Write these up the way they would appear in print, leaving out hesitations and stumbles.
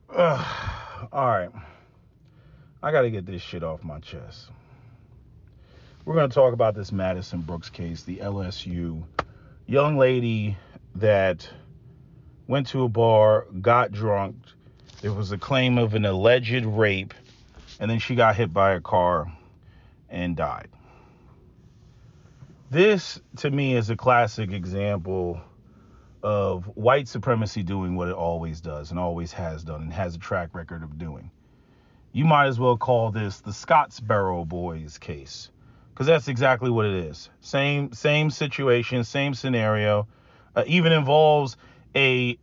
All right. I got to get this shit off my chest. We're going to talk about this Madison Brooks case, the LSU young lady that went to a bar, got drunk. There was a claim of an alleged rape, and then she got hit by a car and died. This, to me, is a classic example of white supremacy doing what it always does and always has done and has a track record of doing. You might as well call this the Scottsboro boys case, because that's exactly what it is. Same situation, same scenario. Even involves a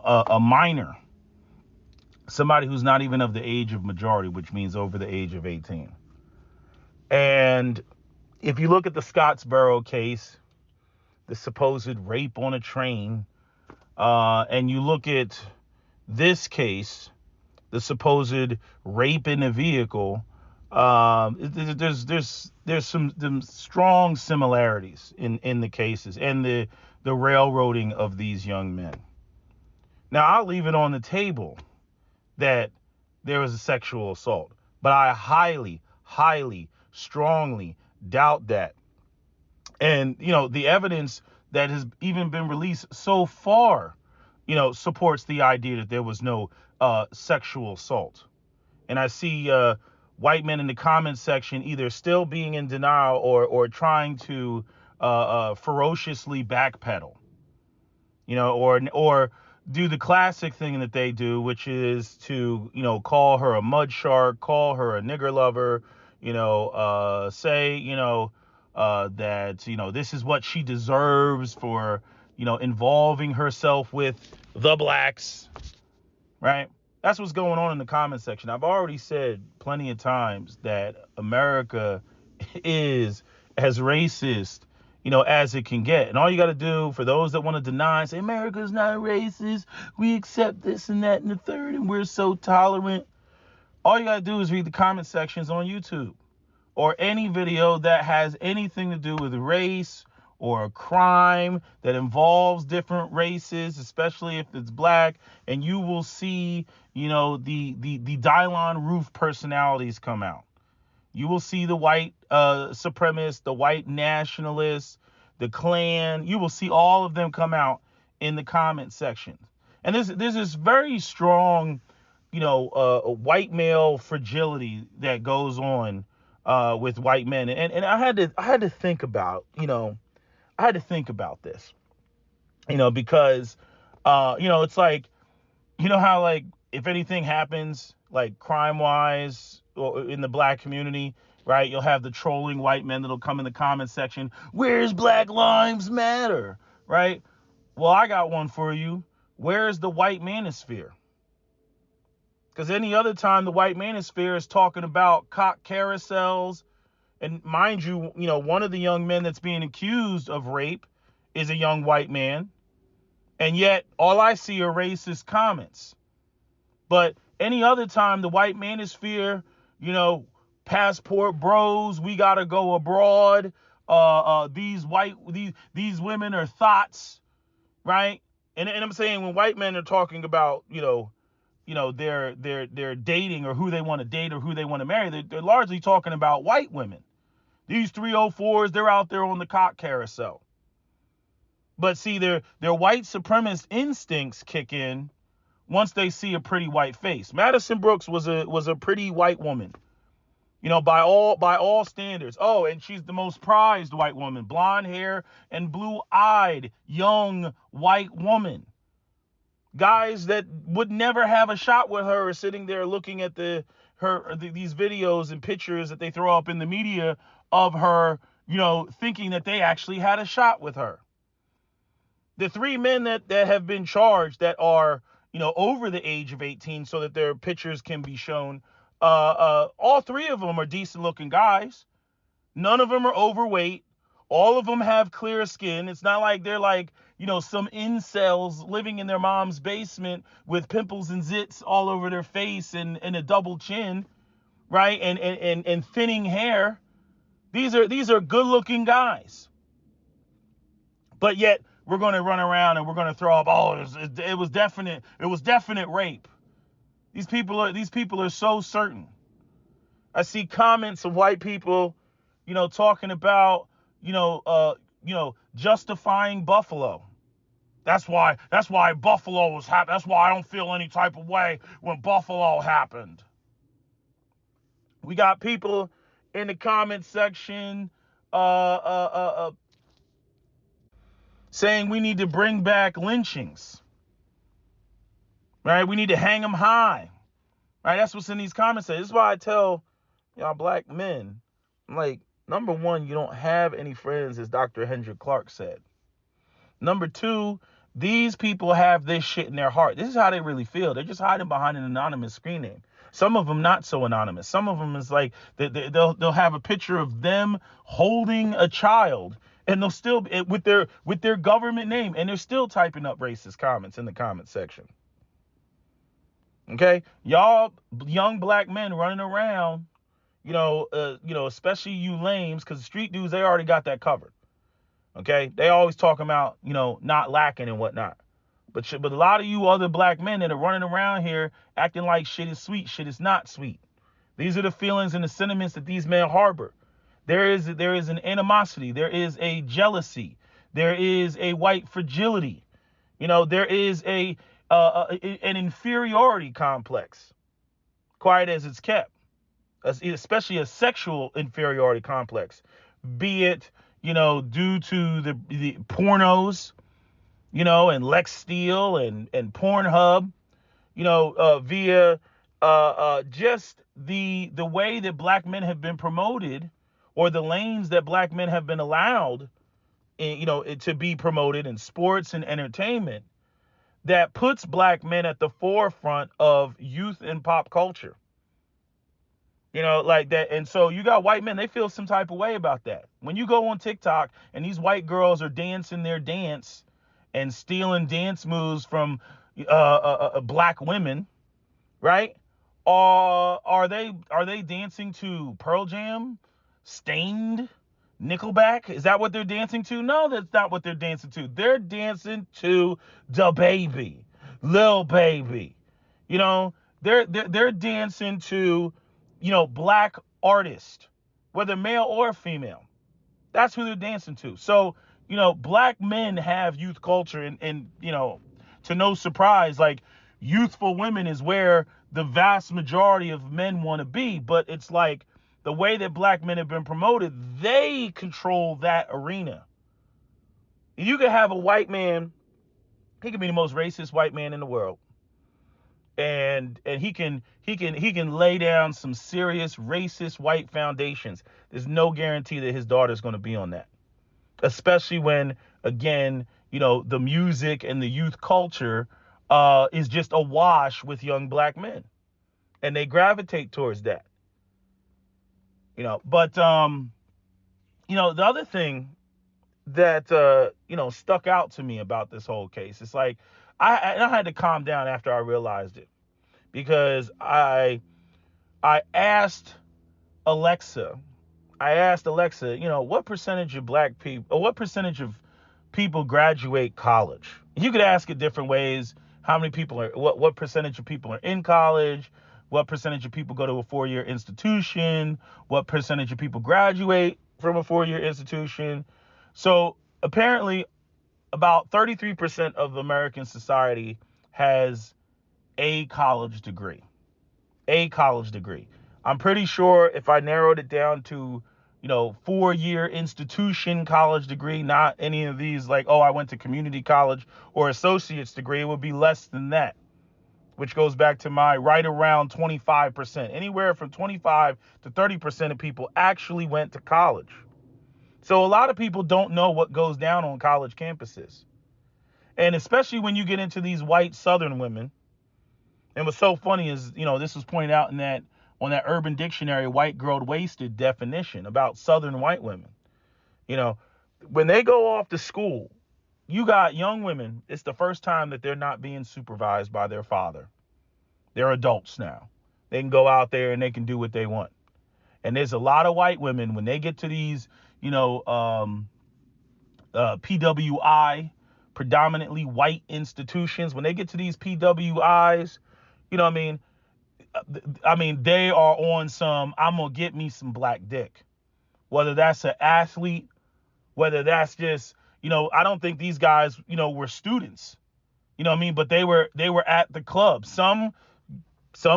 a minor, somebody who's not even of the age of majority, which means over the age of 18. And if you look at the Scottsboro case, the supposed rape on a train, and you look at this case, the supposed rape in a vehicle, there's some strong similarities in the cases and the railroading of these young men. Now, I'll leave it on the table that there was a sexual assault, but I highly, strongly doubt that. And, the evidence that has even been released so far, supports the idea that there was no sexual assault. And I see white men in the comments section either still being in denial or trying to ferociously backpedal, or do the classic thing that they do, which is to, call her a mud shark, call her a nigger lover, say, that, this is what she deserves for, involving herself with the blacks, right? That's what's going on in the comment section. I've already said plenty of times that America is as racist, as it can get. And all you got to do, for those that want to deny, say America's not racist, we accept this and that and the third, and we're so tolerant. All you got to do is read the comment sections on YouTube or any video that has anything to do with race or a crime that involves different races, especially if it's black, and you will see, the Dylon Roof personalities come out. You will see the white supremacists, the white nationalists, the Klan. You will see all of them come out in the comment section. And there's this very strong, white male fragility that goes on with white men. And I had to think about, this, because, it's like, how, like, if anything happens, like crime wise or in the black community, right, you'll have the trolling white men that'll come in the comment section. Where's Black Lives Matter? Right. Well, I got one for you. Where's the white manosphere? Because any other time the white manosphere is talking about cock carousels, and mind you, one of the young men that's being accused of rape is a young white man. And yet all I see are racist comments. But any other time the white manosphere, passport bros, we got to go abroad. These women are thoughts, right? And I'm saying when white men are talking about, their dating or who they want to date or who they want to marry, they're largely talking about white women. These 304s, they're out there on the cock carousel. But see, their white supremacist instincts kick in once they see a pretty white face. Madison Brooks was a pretty white woman, by all standards. Oh, and she's the most prized white woman, blonde hair and blue-eyed young white woman. Guys that would never have a shot with her are sitting there looking at these videos and pictures that they throw up in the media of her, thinking that they actually had a shot with her. The three men that have been charged that are, over the age of 18 so that their pictures can be shown, all three of them are decent looking guys. None of them are overweight. All of them have clear skin. It's not like they're like, some incels living in their mom's basement with pimples and zits all over their face and a double chin, right? And thinning hair. These are good looking guys. But yet we're going to run around and we're going to throw up, it was definite rape. These people are so certain. I see comments of white people, talking about, justifying Buffalo. That's why Buffalo was happening. That's why I don't feel any type of way when Buffalo happened. We got people in the comment section saying we need to bring back lynchings. Right? We need to hang them high. Right? That's what's in these comments. This is why I tell y'all black men, like, number one, you don't have any friends, as Dr. Hendrik Clark said. Number two, these people have this shit in their heart. This is how they really feel. They're just hiding behind an anonymous screen name. Some of them not so anonymous. Some of them is like they'll have a picture of them holding a child, and they'll still with their government name, and they're still typing up racist comments in the comment section. Okay, y'all young black men running around, especially you lames, because the street dudes, they already got that covered. Okay, they always talking about, not lacking and whatnot. But a lot of you other black men that are running around here acting like shit is sweet, shit is not sweet. These are the feelings and the sentiments that these men harbor. There is an animosity. There is a jealousy. There is a white fragility. There is an inferiority complex, quiet as it's kept, especially a sexual inferiority complex, be it, due to the pornos, and Lex Steel and Pornhub, via just the way that black men have been promoted, or the lanes that black men have been allowed, to be promoted in sports and entertainment, that puts black men at the forefront of youth and pop culture. Like that. And so you got white men, they feel some type of way about that. When you go on TikTok and these white girls are dancing their dance and stealing dance moves from black women, right? Are they dancing to Pearl Jam, Stained, Nickelback? Is that what they're dancing to? No, that's not what they're dancing to. They're dancing to Da Baby, Lil Baby. They're dancing to, black artists, whether male or female. That's who they're dancing to. So, black men have youth culture, and to no surprise, like, youthful women is where the vast majority of men want to be. But it's like the way that black men have been promoted, they control that arena. You could have a white man, he can be the most racist white man in the world. And he can lay down some serious racist white foundations. There's no guarantee that his daughter's going to be on that. Especially when, again, the music and the youth culture is just awash with young black men, and they gravitate towards that. But the other thing that stuck out to me about this whole case, it's like I had to calm down after I realized it, because I asked Alexa, what percentage of black people, or what percentage of people graduate college? You could ask it different ways. How many people what percentage of people are in college? What percentage of people go to a 4-year institution? What percentage of people graduate from a 4-year institution? So apparently about 33% of American society has a college degree. I'm pretty sure if I narrowed it down to, 4-year institution college degree, not any of these like, I went to community college or associate's degree, it would be less than that, which goes back to my right around 25%. Anywhere from 25 to 30% of people actually went to college. So a lot of people don't know what goes down on college campuses. And especially when you get into these white Southern women. And what's so funny is, this was pointed out on that Urban Dictionary white girl wasted definition about Southern white women. When they go off to school, you got young women, it's the first time that they're not being supervised by their father. They're adults now. They can go out there and they can do what they want. And there's a lot of white women, when they get to these, PWI, predominantly white institutions, when they get to these PWIs, I mean, they are on some, I'm going to get me some black dick. Whether that's an athlete, whether that's just, I don't think these guys, were students. You know what I mean? But they were at the club. Some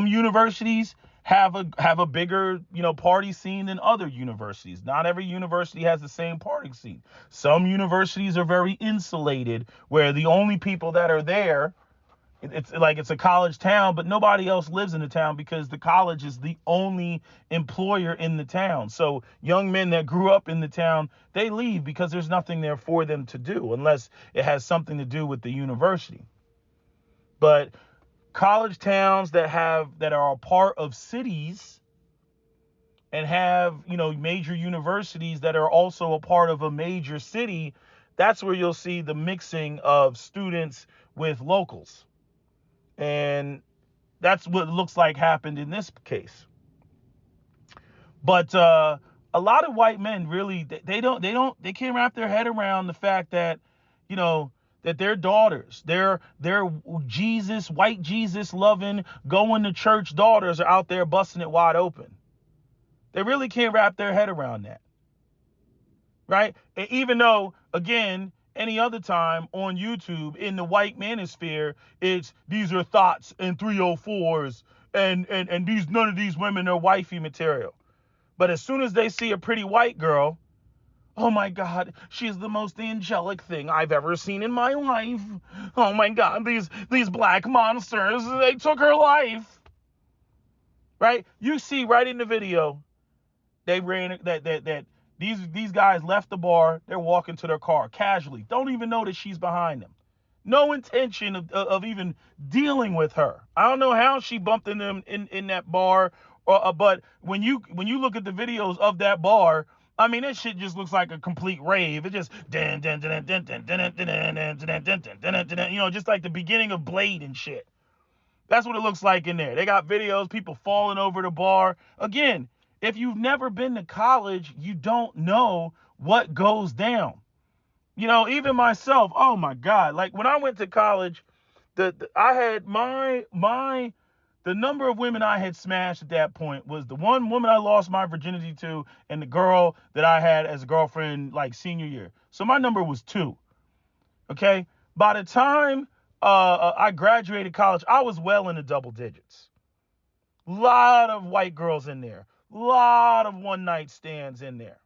universities have a bigger, party scene than other universities. Not every university has the same party scene. Some universities are very insulated, where the only people that are there, it's like it's a college town, but nobody else lives in the town because the college is the only employer in the town. So young men that grew up in the town, they leave because there's nothing there for them to do unless it has something to do with the university. But college towns that are a part of cities and have, major universities that are also a part of a major city, that's where you'll see the mixing of students with locals. And that's what it looks like happened in this case. But a lot of white men really, they can't wrap their head around the fact that, that their daughters, their white Jesus loving, going to church daughters are out there busting it wide open. They really can't wrap their head around that. Right? And even though, again, any other time on YouTube in the white manosphere, it's these are thoughts and 304s and these none of these women are wifey material. But as soon as they see a pretty white girl, oh my God, she's the most angelic thing I've ever seen in my life. Oh my God, these black monsters, they took her life. Right? You see right in the video, they ran that these guys left the bar, they're walking to their car casually. Don't even know that she's behind them. No intention of even dealing with her. I don't know how she bumped in them in that bar, but when you look at the videos of that bar, I mean, that shit just looks like a complete rave. It just just like the beginning of Blade and shit. That's what it looks like in there. They got videos, people falling over the bar. Again, if you've never been to college, you don't know what goes down. Even myself, oh my God, like when I went to college, I had the number of women I had smashed at that point was the one woman I lost my virginity to and the girl that I had as a girlfriend like senior year. So my number was 2. Okay. By the time I graduated college, I was well into double digits. Lot of white girls in there. Lot of one night stands in there.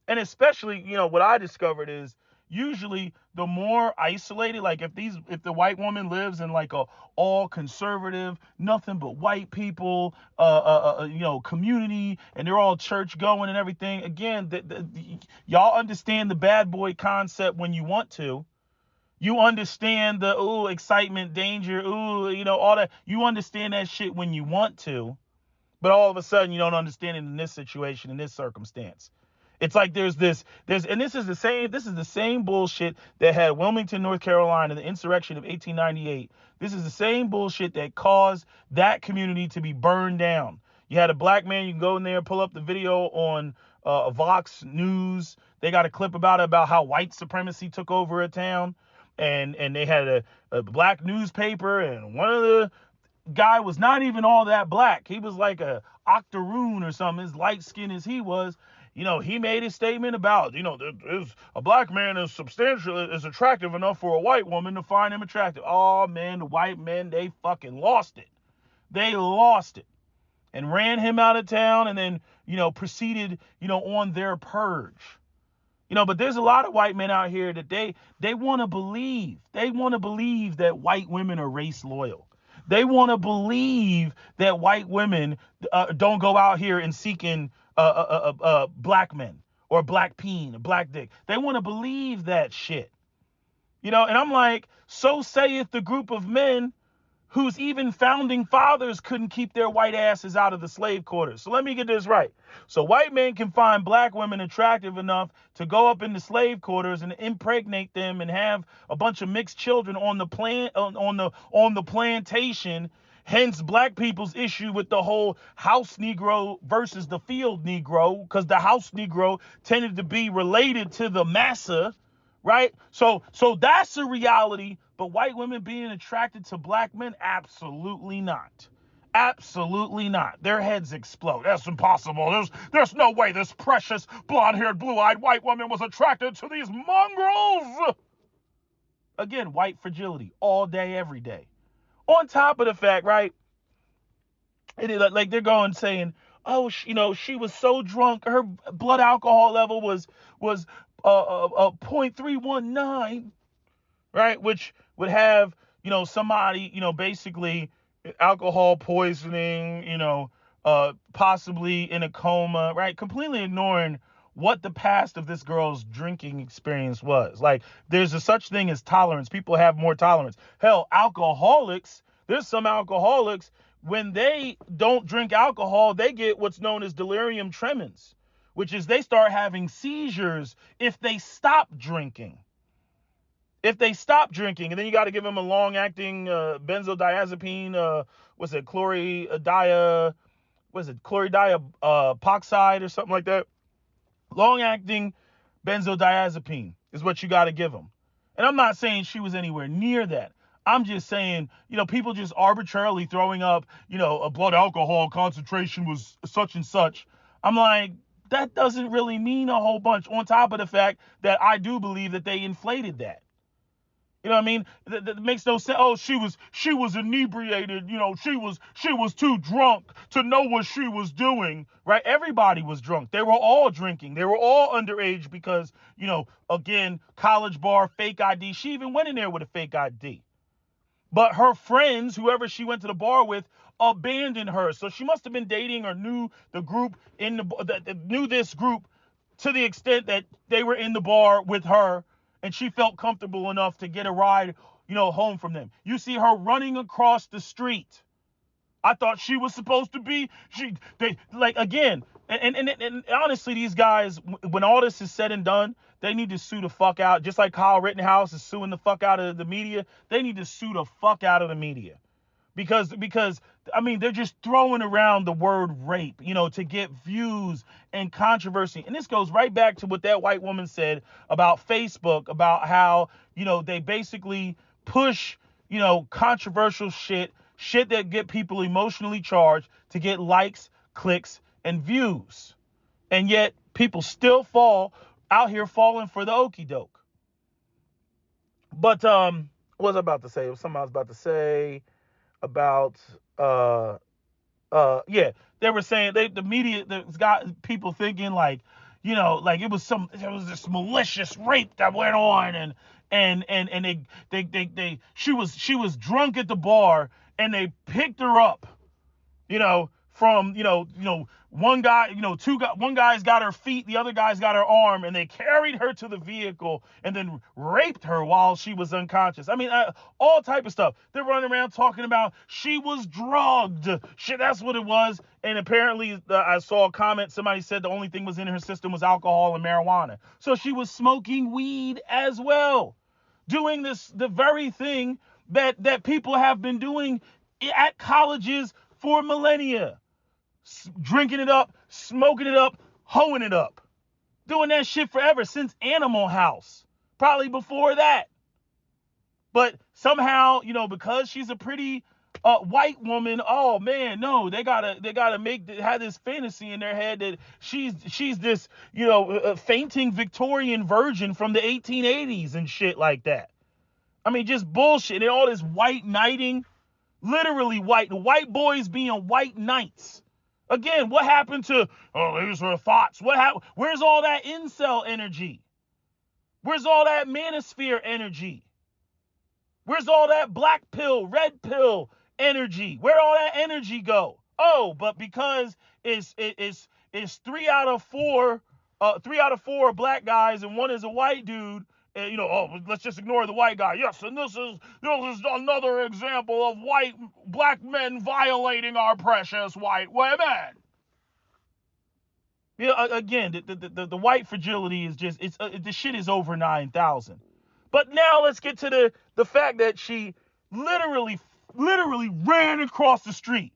And especially, what I discovered is usually the more isolated, like if the white woman lives in like a all conservative, nothing but white people, community, and they're all church going and everything. Again, y'all understand the bad boy concept when you want to. You understand the excitement, danger, all that. You understand that shit when you want to. But all of a sudden, you don't understand it in this situation, in this circumstance. It's like and this is the same bullshit that had Wilmington, North Carolina, the insurrection of 1898. This is the same bullshit that caused that community to be burned down. You had a black man, you can go in there and pull up the video on Vox News. They got a clip about how white supremacy took over a town. And they had a black newspaper, and one of the guy was not even all that black. He was like a octoroon or something, as light skinned as he was. He made a statement about, there's a black man is attractive enough for a white woman to find him attractive. Oh man, the white men, they fucking lost it. They lost it and ran him out of town and then, proceeded, on their purge. But there's a lot of white men out here that they want to believe. They want to believe that white women are race loyal. They want to believe that white women don't go out here and seeking black men or black peen or black dick. They want to believe that shit. And I'm like, so saith the group of men whose even founding fathers couldn't keep their white asses out of the slave quarters. So let me get this right. So white men can find black women attractive enough to go up in the slave quarters and impregnate them and have a bunch of mixed children on the plantation. Hence black people's issue with the whole house Negro versus the field Negro, because the house Negro tended to be related to the massa. Right? So that's a reality. But white women being attracted to black men, absolutely not. Absolutely not. Their heads explode. That's impossible. There's no way this precious blonde-haired, blue-eyed white woman was attracted to these mongrels. Again, white fragility all day, every day. On top of the fact, right? Like they're going saying, oh, she was so drunk, her blood alcohol level was 0.319, right? Which would have, somebody, basically alcohol poisoning, possibly in a coma, right? Completely ignoring what the past of this girl's drinking experience was. Like, there's a such thing as tolerance. People have more tolerance. Hell, there's some alcoholics, when they don't drink alcohol, they get what's known as delirium tremens, which is they start having seizures if they stop drinking. And then you got to give them a long-acting benzodiazepine, chlordiazepoxide or something like that. Long-acting benzodiazepine is what you got to give them. And I'm not saying she was anywhere near that. I'm just saying, people just arbitrarily throwing up, a blood alcohol concentration was such and such. I'm like, that doesn't really mean a whole bunch, on top of the fact that I do believe that they inflated that. You know what I mean? That makes no sense. Oh, she was inebriated. She was too drunk to know what she was doing, right? Everybody was drunk. They were all drinking. They were all underage because, again, college bar, fake ID. She even went in there with a fake ID. But her friends, whoever she went to the bar with, abandoned her. So she must have been dating or knew the group knew this group to the extent that they were in the bar with her, and she felt comfortable enough to get a ride, home from them. You see her running across the street. I thought she was supposed to be. And honestly, these guys, when all this is said and done, they need to sue the fuck out. Just like Kyle Rittenhouse is suing the fuck out of the media, they need to sue the fuck out of the media. Because they're just throwing around the word rape, to get views and controversy. And this goes right back to what that white woman said about Facebook, about how, they basically push, controversial shit that get people emotionally charged to get likes, clicks, and views. And yet people still out here falling for the okie doke. But what was I about to say? It was something I was about to say about they were saying the media that's got people thinking like it was this malicious rape that went on, and she was drunk at the bar, and they picked her up from one guy, one guy's got her feet, the other guy's got her arm, and they carried her to the vehicle and then raped her while she was unconscious. All type of stuff. They're running around talking about she was drugged. Shit, that's what it was. And apparently, I saw a comment. Somebody said the only thing was in her system was alcohol and marijuana. So she was smoking weed as well, doing the very thing that people have been doing at colleges for millennia. Drinking it up, smoking it up, hoeing it up. Doing that shit forever, since Animal House. Probably before that. But somehow, because she's a pretty white woman, oh man, no, they gotta have this fantasy in their head that she's this, fainting Victorian virgin from the 1880s and shit like that. Just bullshit. And all this white knighting. Literally white boys being white knights. Again, what happened to, these are thoughts. Where's all that incel energy? Where's all that manosphere energy? Where's all that black pill, red pill energy? Where'd all that energy go? Oh, but because it's 3 out of 4 black guys and one is a white dude, let's just ignore the white guy. Yes, and this is another example of black men violating our precious white women. Again, the white fragility is just, the shit is over 9,000. But now let's get to the fact that she literally ran across the street.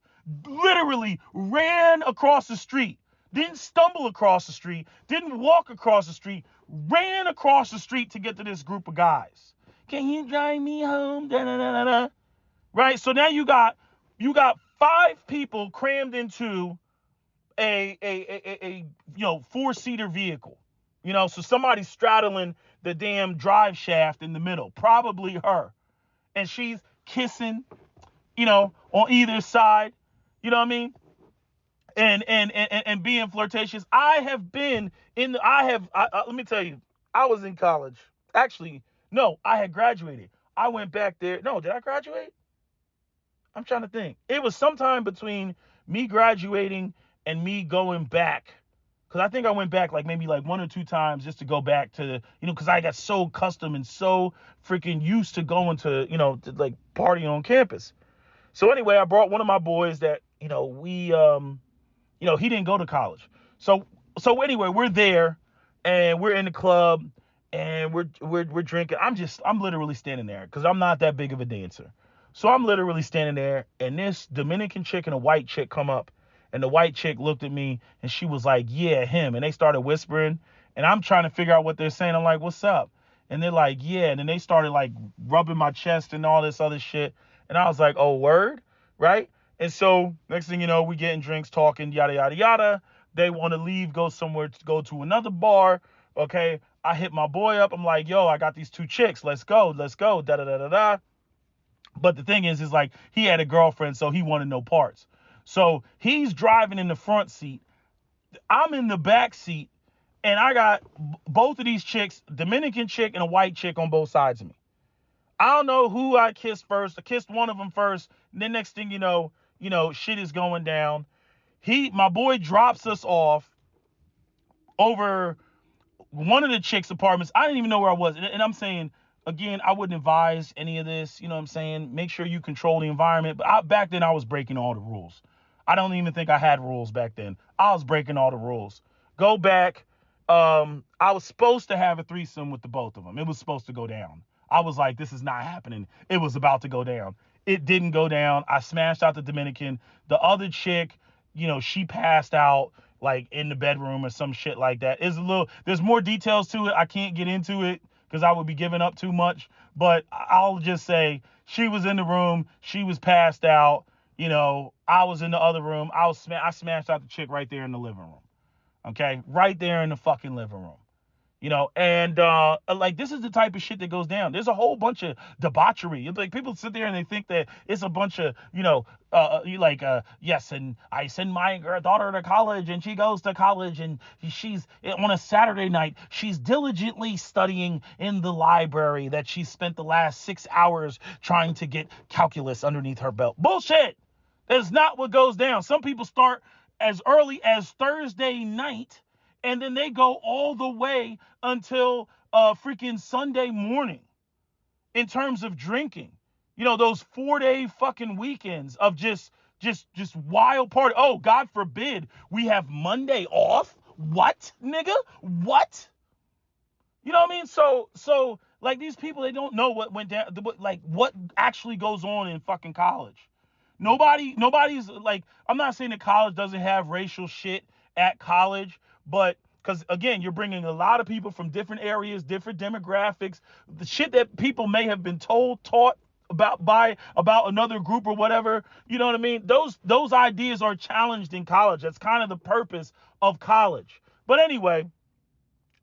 Literally ran across the street. Didn't stumble across the street. Didn't walk across the street. Ran across the street to get to this group of guys. Can you drive me home? Da, da, da, da, da. Right? So now you got 5 people crammed into a 4-seater vehicle. So somebody's straddling the damn drive shaft in the middle, probably her. And she's kissing, on either side. You know what I mean? And being flirtatious. I have been in the, let me tell you, I was in college. Actually, no, I had graduated. I went back there. No, did I graduate? I'm trying to think. It was sometime between me graduating and me going back. Because I think I went back maybe 1 or 2 times just to go back to, because I got so accustomed and so freaking used to going to party on campus. So anyway, I brought one of my boys that, we, he didn't go to college. So anyway, we're there and we're in the club and we're drinking. I'm literally standing there because I'm not that big of a dancer. So I'm literally standing there and this Dominican chick and a white chick come up and the white chick looked at me and she was like, yeah, him. And they started whispering and I'm trying to figure out what they're saying. I'm like, what's up? And they're like, yeah. And then they started rubbing my chest and all this other shit. And I was like, oh, word, right? And so next thing you know, we getting drinks, talking, yada, yada, yada. They want to leave, go somewhere, to go to another bar. Okay. I hit my boy up. I'm like, yo, I got these 2 chicks. Let's go. Da, da, da, da, da. But the thing is he had a girlfriend, so he wanted no parts. So he's driving in the front seat. I'm in the back seat, and I got both of these chicks, Dominican chick and a white chick on both sides of me. I don't know who I kissed first. I kissed one of them first. And then next thing you know, shit is going down. My boy drops us off over one of the chicks' apartments. I didn't even know where I was. And I'm saying, again, I wouldn't advise any of this. You know what I'm saying? Make sure you control the environment. But back then, I was breaking all the rules. I don't even think I had rules back then. I was breaking all the rules. Go back. I was supposed to have a threesome with the both of them. It was supposed to go down. I was like, this is not happening. It was about to go down. It didn't go down. I smashed out the Dominican. The other chick, she passed out in the bedroom or some shit like that. There's more details to it. I can't get into it because I would be giving up too much. But I'll just say she was in the room. She was passed out. I was in the other room. I smashed out the chick right there in the living room. Okay. Right there in the fucking living room. And this is the type of shit that goes down. There's a whole bunch of debauchery. People sit there and they think that it's a bunch of, yes, and I send my daughter to college and she goes to college and she's on a Saturday night, she's diligently studying in the library that she spent the last 6 hours trying to get calculus underneath her belt. Bullshit. That's not what goes down. Some people start as early as Thursday night and then they go all the way until freaking Sunday morning in terms of drinking. Those 4-day fucking weekends of just wild party. Oh, God forbid we have Monday off. What, nigga? What? You know what I mean? So these people, they don't know what went down, what actually goes on in fucking college. Nobody's I'm not saying that college doesn't have racial shit at college, but because again, you're bringing a lot of people from different areas, different demographics, the shit that people may have been taught about another group or whatever. You know what I mean? Those ideas are challenged in college. That's kind of the purpose of college. But anyway,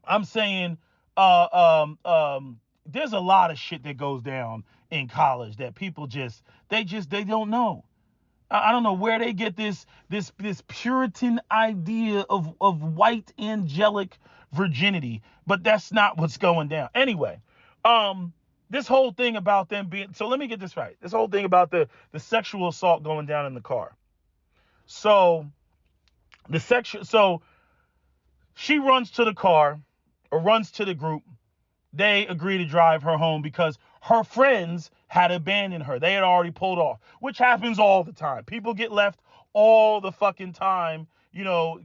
I'm saying there's a lot of shit that goes down in college that people they don't know. I don't know where they get this Puritan idea of white angelic virginity, but that's not what's going down. Anyway, this whole thing about them being, so let me get this right. This whole thing about the sexual assault going down in the car. So she runs to the car or runs to the group. They agree to drive her home because her friends had abandoned her. They had already pulled off, which happens all the time. People get left all the fucking time.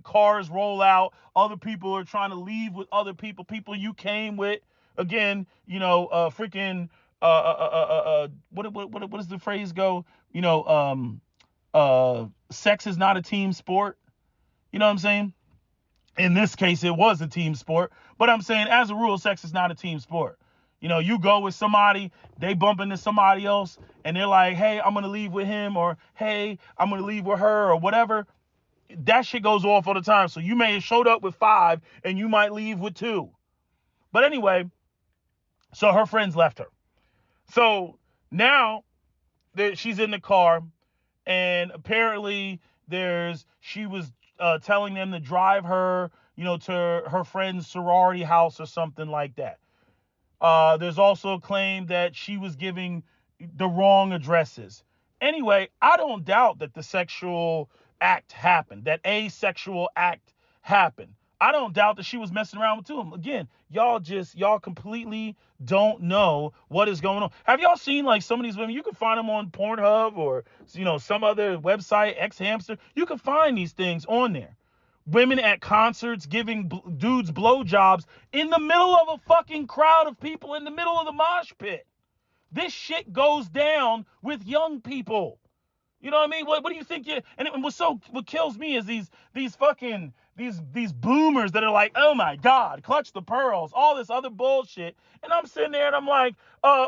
Cars roll out. Other people are trying to leave with other people you came with. Again, freaking, what does the phrase go? Sex is not a team sport. You know what I'm saying? In this case, it was a team sport, but I'm saying as a rule, sex is not a team sport. You know, you go with somebody, they bump into somebody else, and they're like, hey, I'm going to leave with him, or hey, I'm going to leave with her, or whatever. That shit goes off all the time. So you may have showed up with 5, and you might leave with 2. But anyway, so her friends left her. So now she's in the car, and apparently she was telling them to drive her, to her friend's sorority house or something like that. There's also a claim that she was giving the wrong addresses. Anyway, I don't doubt that the sexual act happened, that a sexual act happened. I don't doubt that she was messing around with 2 of them. Again, y'all completely don't know what is going on. Have y'all seen like some of these women? You can find them on Pornhub or, some other website, X Hamster. You can find these things on there. Women at concerts giving dudes blowjobs in the middle of a fucking crowd of people in the middle of the mosh pit. This shit goes down with young people. You know what I mean? What do you think? And what kills me is these fucking these boomers that are like, oh my God, clutch the pearls, all this other bullshit. And I'm sitting there and I'm like,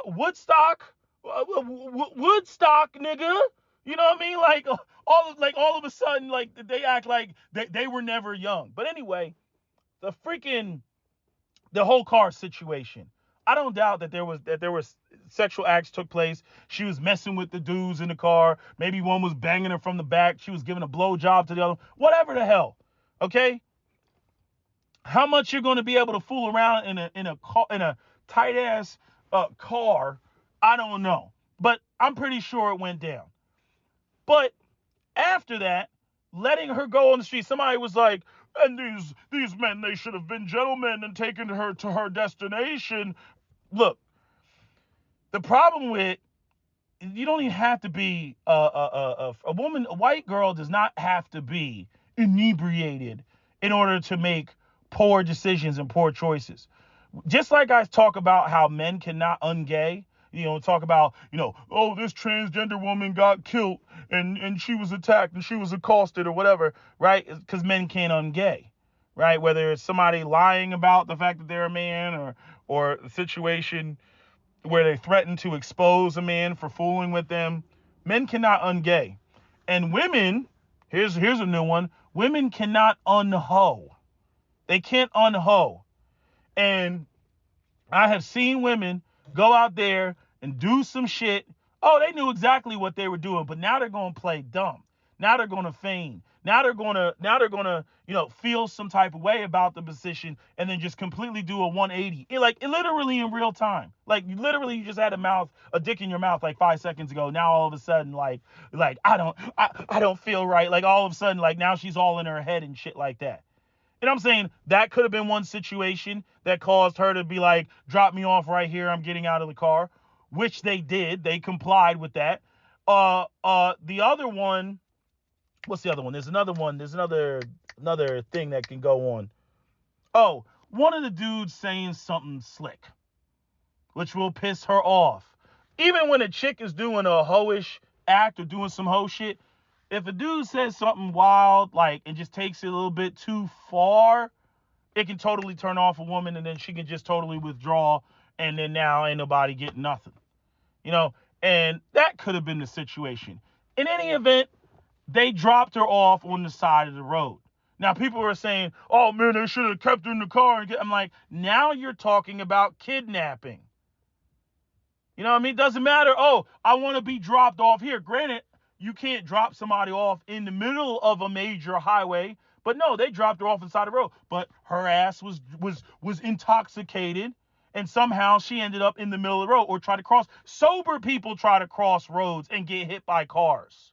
Woodstock, Woodstock, nigga. You know what I mean? Like all of a sudden, like they act like they were never young. But anyway, the whole car situation. I don't doubt that there was sexual acts took place. She was messing with the dudes in the car. Maybe one was banging her from the back. She was giving a blowjob to the other. Whatever the hell. Okay? How much you're going to be able to fool around in a tight ass car, I don't know. But I'm pretty sure it went down. But after that, letting her go on the street, somebody was like, and these men, they should have been gentlemen and taken her to her destination. Look, the problem with, you don't even have to be a woman. A white girl does not have to be inebriated in order to make poor decisions and poor choices. Just like I talk about how men cannot ungay, talk about, oh, this transgender woman got killed and she was attacked and she was accosted or whatever, right? Because men can't ungay, right? Whether it's somebody lying about the fact that they're a man or a situation where they threaten to expose a man for fooling with them, men cannot ungay. And women, here's a new one, women cannot unhoe. They can't unhoe. And I have seen women go out there and do some shit. Oh, they knew exactly what they were doing, but now they're going to play dumb. Now they're going to feign. Now they're going to, feel some type of way about the position and then just completely do a 180. Literally in real time. Like literally you just had a dick in your mouth like 5 seconds ago. Now all of a sudden, like I don't feel right. Like all of a sudden, like now she's all in her head and shit like that. And I'm saying that could have been one situation that caused her to be like, drop me off right here. I'm getting out of the car, which they did. They complied with that. The other one, what's the other one? There's another one. There's another thing that can go on. Oh, one of the dudes saying something slick, which will piss her off. Even when a chick is doing a hoish act or doing some hoe shit, if a dude says something wild, and just takes it a little bit too far, it can totally turn off a woman, and then she can just totally withdraw, and then now ain't nobody getting nothing. And that could have been the situation. In any event, they dropped her off on the side of the road. Now, people are saying, oh, man, they should have kept her in the car. I'm like, now you're talking about kidnapping. You know what I mean? Doesn't matter. Oh, I want to be dropped off here. Granted, you can't drop somebody off in the middle of a major highway. But no, they dropped her off inside the road. But her ass was intoxicated. And somehow she ended up in the middle of the road or tried to cross. Sober people try to cross roads and get hit by cars.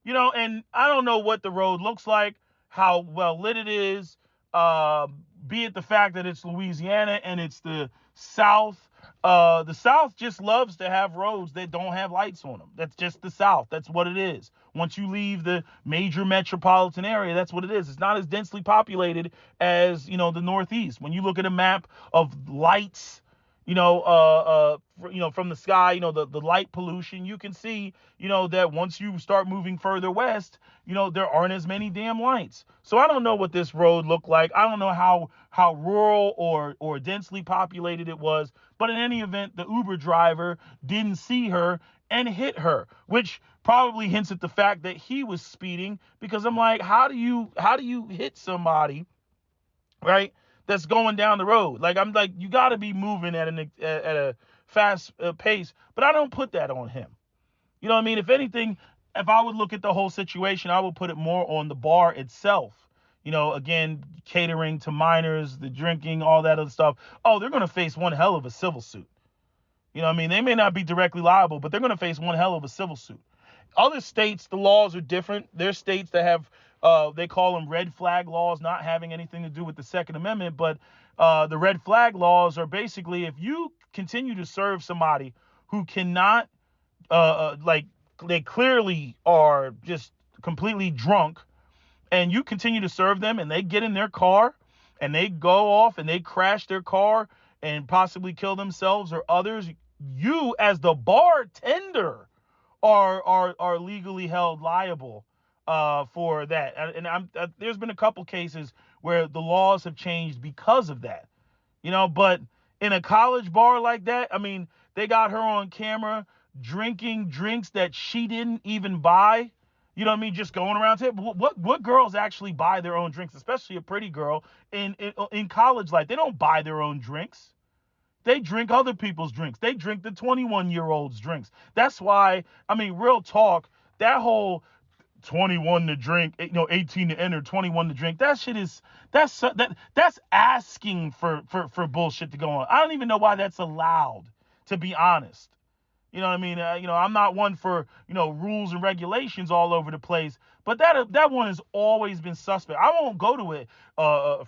And I don't know what the road looks like, how well lit it is, be it the fact that it's Louisiana and it's the South. The South just loves to have roads that don't have lights on them. That's just the South. That's what it is. Once you leave the major metropolitan area, that's what it is. It's not as densely populated as, the Northeast. When you look at a map of lights from the sky, the light pollution. You can see, that once you start moving further west, there aren't as many damn lights. So I don't know what this road looked like. I don't know how rural or densely populated it was. But in any event, the Uber driver didn't see her and hit her, which probably hints at the fact that he was speeding. Because I'm like, how do you hit somebody, right? That's going down the road. Like, I'm like, you got to be moving at a fast pace, but I don't put that on him. You know what I mean? If anything, if I would look at the whole situation, I would put it more on the bar itself. Again, catering to minors, the drinking, all that other stuff. Oh, they're going to face one hell of a civil suit. You know what I mean? They may not be directly liable, but they're going to face one hell of a civil suit. Other states, the laws are different. There's states that have, they call them red flag laws, not having anything to do with the Second Amendment. But the red flag laws are basically, if you continue to serve somebody who cannot, like, they clearly are just completely drunk, and you continue to serve them and they get in their car and they go off and they crash their car and possibly kill themselves or others, you as the bartender are legally held liable for that. There's been a couple cases where the laws have changed because of that. But in a college bar like that, I mean, they got her on camera drinking drinks that she didn't even buy. You know what I mean? Just going around to what girls actually buy their own drinks, especially a pretty girl in college life. They don't buy their own drinks. They drink other people's drinks. They drink the 21-year-olds' drinks. That's why, I mean, real talk, that whole 21 to drink, 18 to enter, 21 to drink, that shit is, that's asking for bullshit to go on. I don't even know why that's allowed, to be honest. You know what I mean? I'm not one for, rules and regulations all over the place, but that one has always been suspect. I won't go to it, I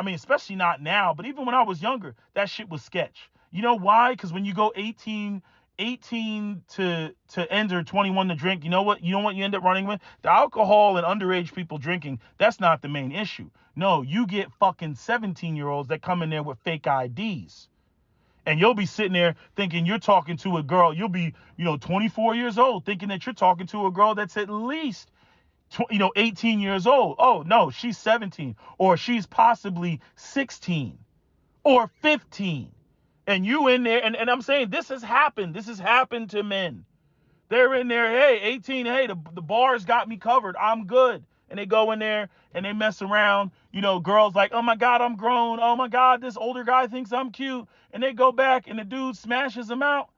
mean, especially not now, but even when I was younger, that shit was sketch. You know why? Because when you go 18 to enter, 21 to drink, you know what you end up running with? The alcohol and underage people drinking, that's not the main issue. No, you get fucking 17-year-olds that come in there with fake IDs. And you'll be sitting there thinking you're talking to a girl. You'll be, 24 years old, thinking that you're talking to a girl that's at least, 18 years old. Oh, no, she's 17, or she's possibly 16 or 15. And you in there, and I'm saying this has happened. This has happened to men. They're in there, hey, 18, hey, the bar's got me covered. I'm good. And they go in there and they mess around. Girls like, oh my God, I'm grown. Oh my God, this older guy thinks I'm cute. And they go back and the dude smashes them out.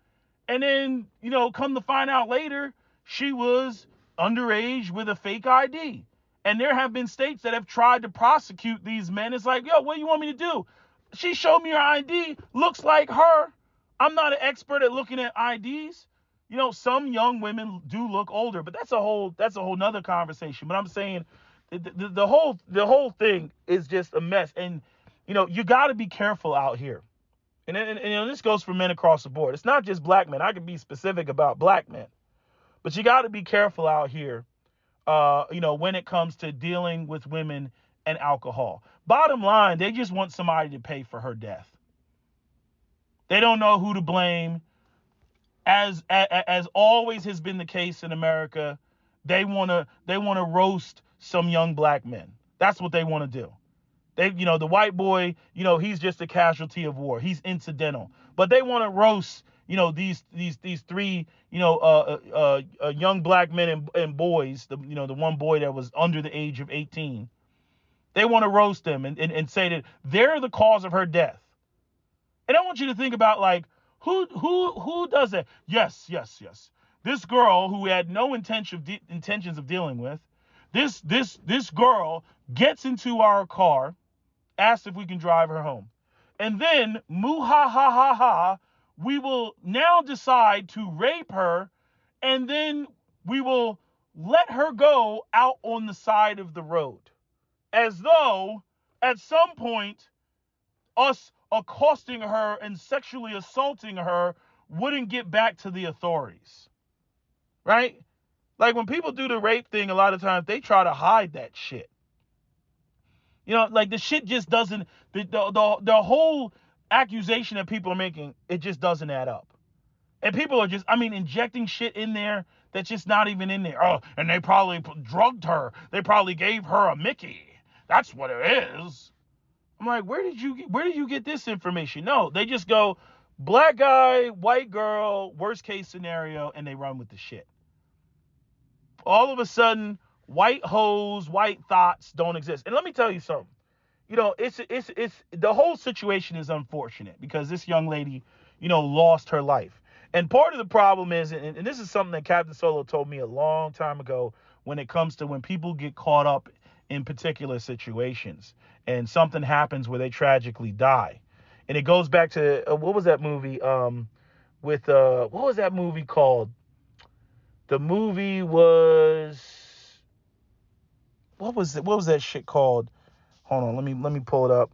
And then, come to find out later, she was underage with a fake ID. And there have been states that have tried to prosecute these men. It's like, yo, what do you want me to do? She showed me her ID, looks like her. I'm not an expert at looking at IDs. Some young women do look older, but that's a whole nother conversation. But I'm saying the whole thing is just a mess. And, you got to be careful out here. And this goes for men across the board. It's not just black men. I can be specific about black men. But you got to be careful out here, when it comes to dealing with women and alcohol. Bottom line, they just want somebody to pay for her death. They don't know who to blame. As always has been the case in America, they want to roast some young black men. That's what they want to do. The white boy, he's just a casualty of war. He's incidental. But they want to roast, these three, young black men and boys. The one boy that was under the age of 18. They want to roast them and say that they're the cause of her death. And I want you to think about, like, who does that? Yes. This girl who had no intentions of dealing with, this girl gets into our car, asks if we can drive her home. And then, we will now decide to rape her, and then we will let her go out on the side of the road. As though, at some point, us accosting her and sexually assaulting her wouldn't get back to the authorities. Right? Like, when people do the rape thing, a lot of times they try to hide that shit. Like, the shit just doesn't, the whole accusation that people are making, it just doesn't add up. And people are just, I mean, injecting shit in there that's just not even in there. Oh, and they probably drugged her. They probably gave her a Mickey. That's what it is. I'm like, where did you get this information? No, they just go black guy, white girl, worst case scenario, and they run with the shit. All of a sudden, white hoes, white thoughts don't exist. And let me tell you something. It's the whole situation is unfortunate because this young lady, lost her life. And part of the problem is, and this is something that Captain Solo told me a long time ago, when it comes to when people get caught up in particular situations and something happens where they tragically die. And it goes back to what was that movie with what was that movie called? The movie was, what was that shit called? Hold on, let me pull it up.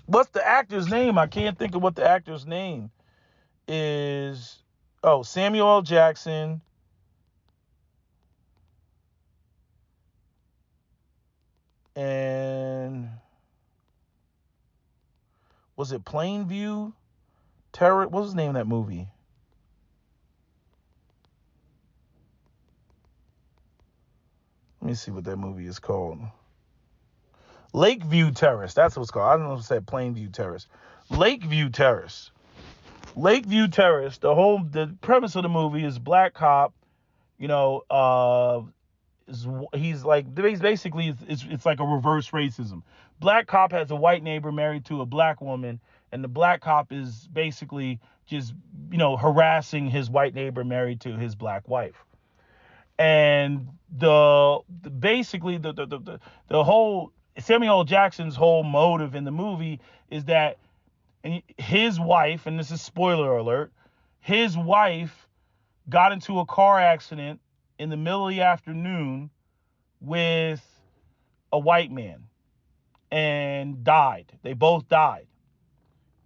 What's the actor's name? I can't think of what the actor's name is. Oh, Samuel L. Jackson. And was it Plainview Terror? What was the name of that movie? Let me see what that movie is called. Lakeview Terrace. That's what it's called. I don't know if it said Plainview Terrace. Lakeview Terrace. Lakeview Terrace. The premise of the movie is black cop. You know, he's basically it's like a reverse racism. Black cop has a white neighbor married to a black woman, and the black cop is basically just harassing his white neighbor married to his black wife. And basically the whole Samuel L. Jackson's whole motive in the movie is that his wife, and this is spoiler alert, his wife got into a car accident in the middle of the afternoon with a white man and died. They both died.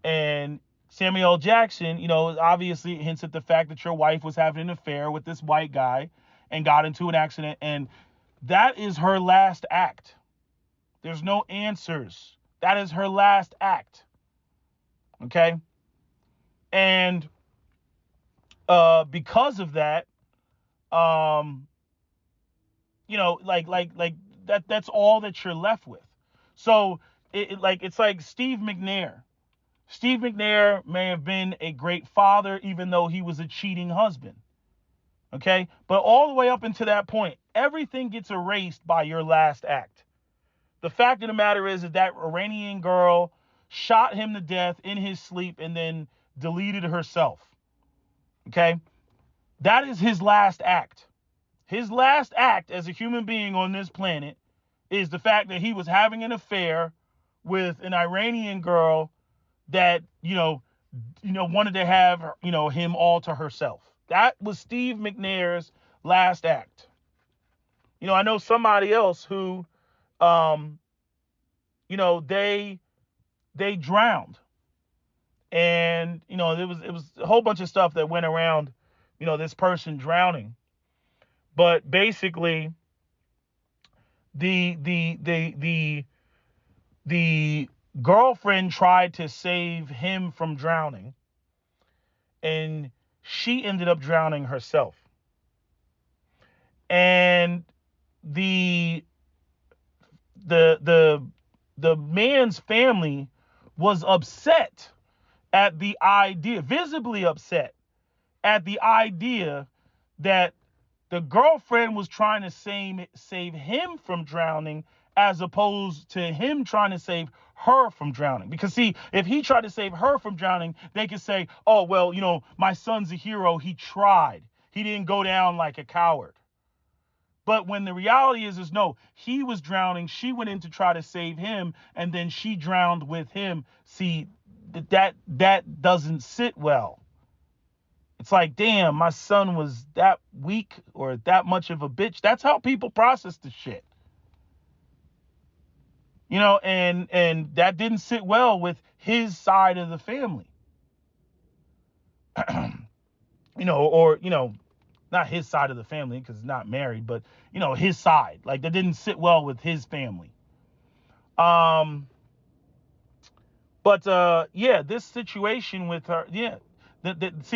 And Samuel L. Jackson, obviously hints at the fact that your wife was having an affair with this white guy and got into an accident. And that is her last act. There's no answers. That is her last act. Okay? And because of that, that's all that you're left with. So it's like Steve McNair. Steve McNair may have been a great father, even though he was a cheating husband. Okay? But all the way up until that point, everything gets erased by your last act. The fact of the matter is that Iranian girl shot him to death in his sleep and then deleted herself. Okay? That is his last act. His last act as a human being on this planet is the fact that he was having an affair with an Iranian girl that, wanted to have, him all to herself. That was Steve McNair's last act. I know somebody else who, they drowned. And, it was a whole bunch of stuff that went around, this person drowning. But basically, the girlfriend tried to save him from drowning, and she ended up drowning herself. And the man's family was upset at the idea, visibly upset at the idea that the girlfriend was trying to save him from drowning, as opposed to him trying to save her from drowning. Because see, if he tried to save her from drowning, they could say, oh, well, my son's a hero. He tried. He didn't go down like a coward. But when the reality is no, he was drowning. She went in to try to save him, and then she drowned with him. See, that doesn't sit well. It's like, damn, my son was that weak or that much of a bitch. That's how people process the shit. And that didn't sit well with his side of the family. Not his side of the family because he's not married, but, his side. Like, that didn't sit well with his family. But yeah, this situation with her, yeah, there's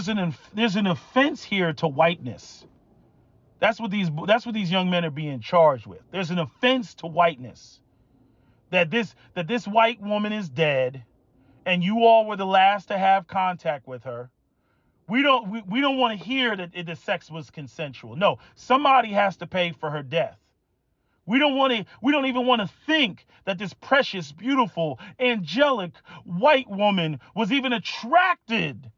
an offense here to whiteness. That's what these young men are being charged with. There's an offense to whiteness. That this white woman is dead, and you all were the last to have contact with her. We don't want to hear that the sex was consensual. No, somebody has to pay for her death. We don't even want to think that this precious, beautiful, angelic white woman was even attracted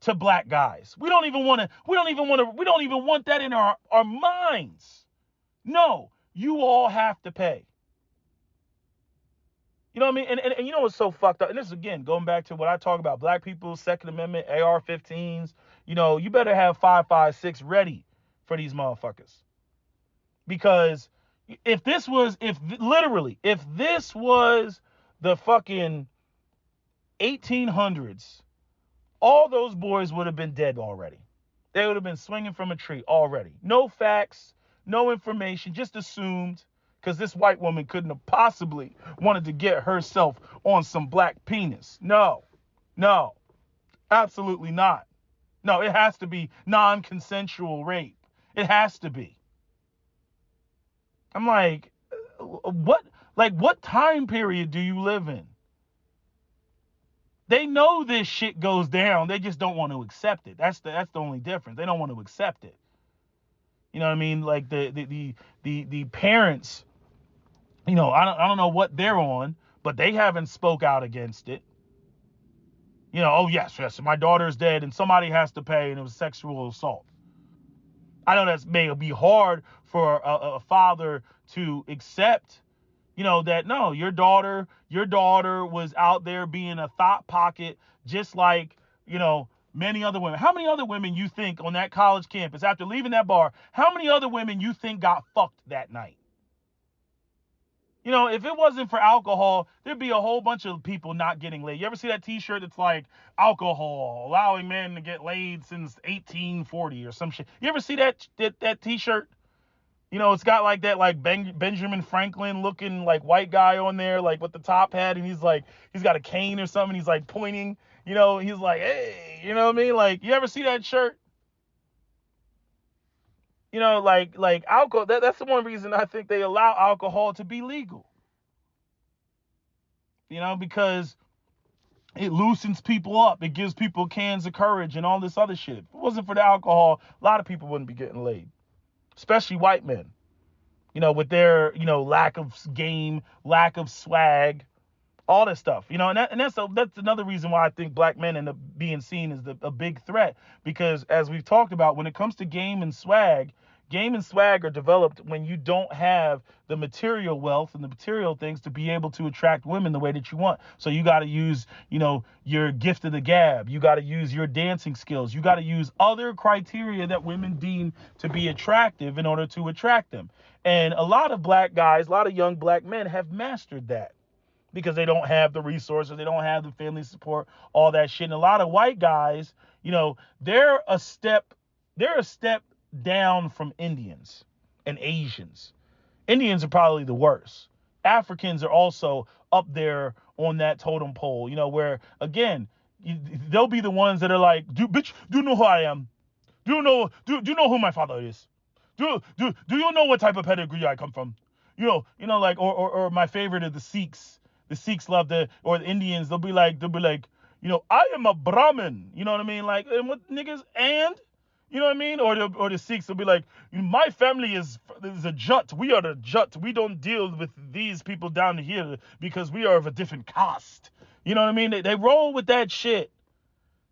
to black guys. We don't even want that in our minds. No, you all have to pay. You know what I mean? And you know what's so fucked up? And this is, again, going back to what I talk about, black people, Second Amendment, AR-15s. You better have 5.56 ready for these motherfuckers. Because if this was the fucking 1800s, all those boys would have been dead already. They would have been swinging from a tree already. No facts, no information, just assumed, because this white woman couldn't have possibly wanted to get herself on some black penis. No, absolutely not. No, it has to be non-consensual rape. It has to be. I'm like, what time period do you live in? They know this shit goes down. They just don't want to accept it. That's the only difference. They don't want to accept it. You know what I mean? Like the parents, I don't know what they're on, but they haven't spoke out against it. Oh yes, my daughter's dead and somebody has to pay, and it was sexual assault. I know that may be hard for a father to accept, that no, your daughter was out there being a thought pocket, just like, many other women. How many other women you think on that college campus, after leaving that bar, how many other women you think got fucked that night? If it wasn't for alcohol, there'd be a whole bunch of people not getting laid. You ever see that t-shirt that's like, alcohol allowing men to get laid since 1840 or some shit? You ever see that t-shirt? It's got like that, like Benjamin Franklin looking like white guy on there, like with the top hat, and he's got a cane or something. He's like pointing, he's like, hey, you know what I mean? Like, you ever see that shirt? Like alcohol. That's the one reason I think they allow alcohol to be legal. Because it loosens people up. It gives people cans of courage and all this other shit. If it wasn't for the alcohol, a lot of people wouldn't be getting laid, especially white men. With their, lack of game, lack of swag, all this stuff, and that's another reason why I think black men end up being seen as a big threat. Because as we've talked about, when it comes to game and swag are developed when you don't have the material wealth and the material things to be able to attract women the way that you want. So you got to use, your gift of the gab. You got to use your dancing skills. You got to use other criteria that women deem to be attractive in order to attract them. And a lot of black guys, a lot of young black men have mastered that, because they don't have the resources, they don't have the family support, all that shit. And a lot of white guys, they're a step down from Indians and Asians. Indians are probably the worst. Africans are also up there on that totem pole, where, again, they'll be the ones that are like, bitch, do you know who I am? Do you know who my father is? Do you know what type of pedigree I come from? Like, or my favorite are the Sikhs. The Sikhs love or the Indians. They'll be like, I am a Brahmin. You know what I mean? Like, and what niggas, and you know what I mean? Or the Sikhs will be like, my family is a Jat. We are the Jat. We don't deal with these people down here because we are of a different caste. You know what I mean? They roll with that shit.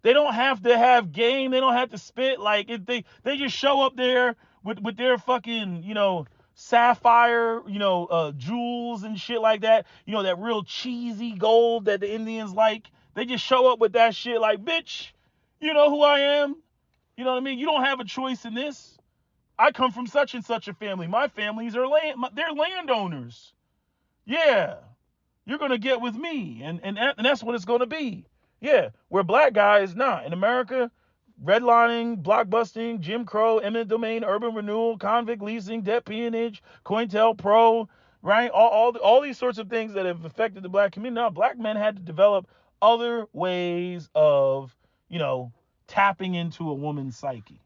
They don't have to have game. They don't have to spit. Like, they just show up there with their fucking, sapphire, jewels and shit like that. That real cheesy gold that the Indians like. They just show up with that shit like, bitch, you know who I am? You know what I mean? You don't have a choice in this. I come from such and such a family. My families are they're landowners. Yeah, you're going to get with me. And that's what it's going to be. Yeah, we're black guys. Nah, in America, redlining, blockbusting, Jim Crow, eminent domain, urban renewal, convict leasing, debt peonage, COINTELPRO, right? All these sorts of things that have affected the black community. Now, black men had to develop other ways of, tapping into a woman's psyche.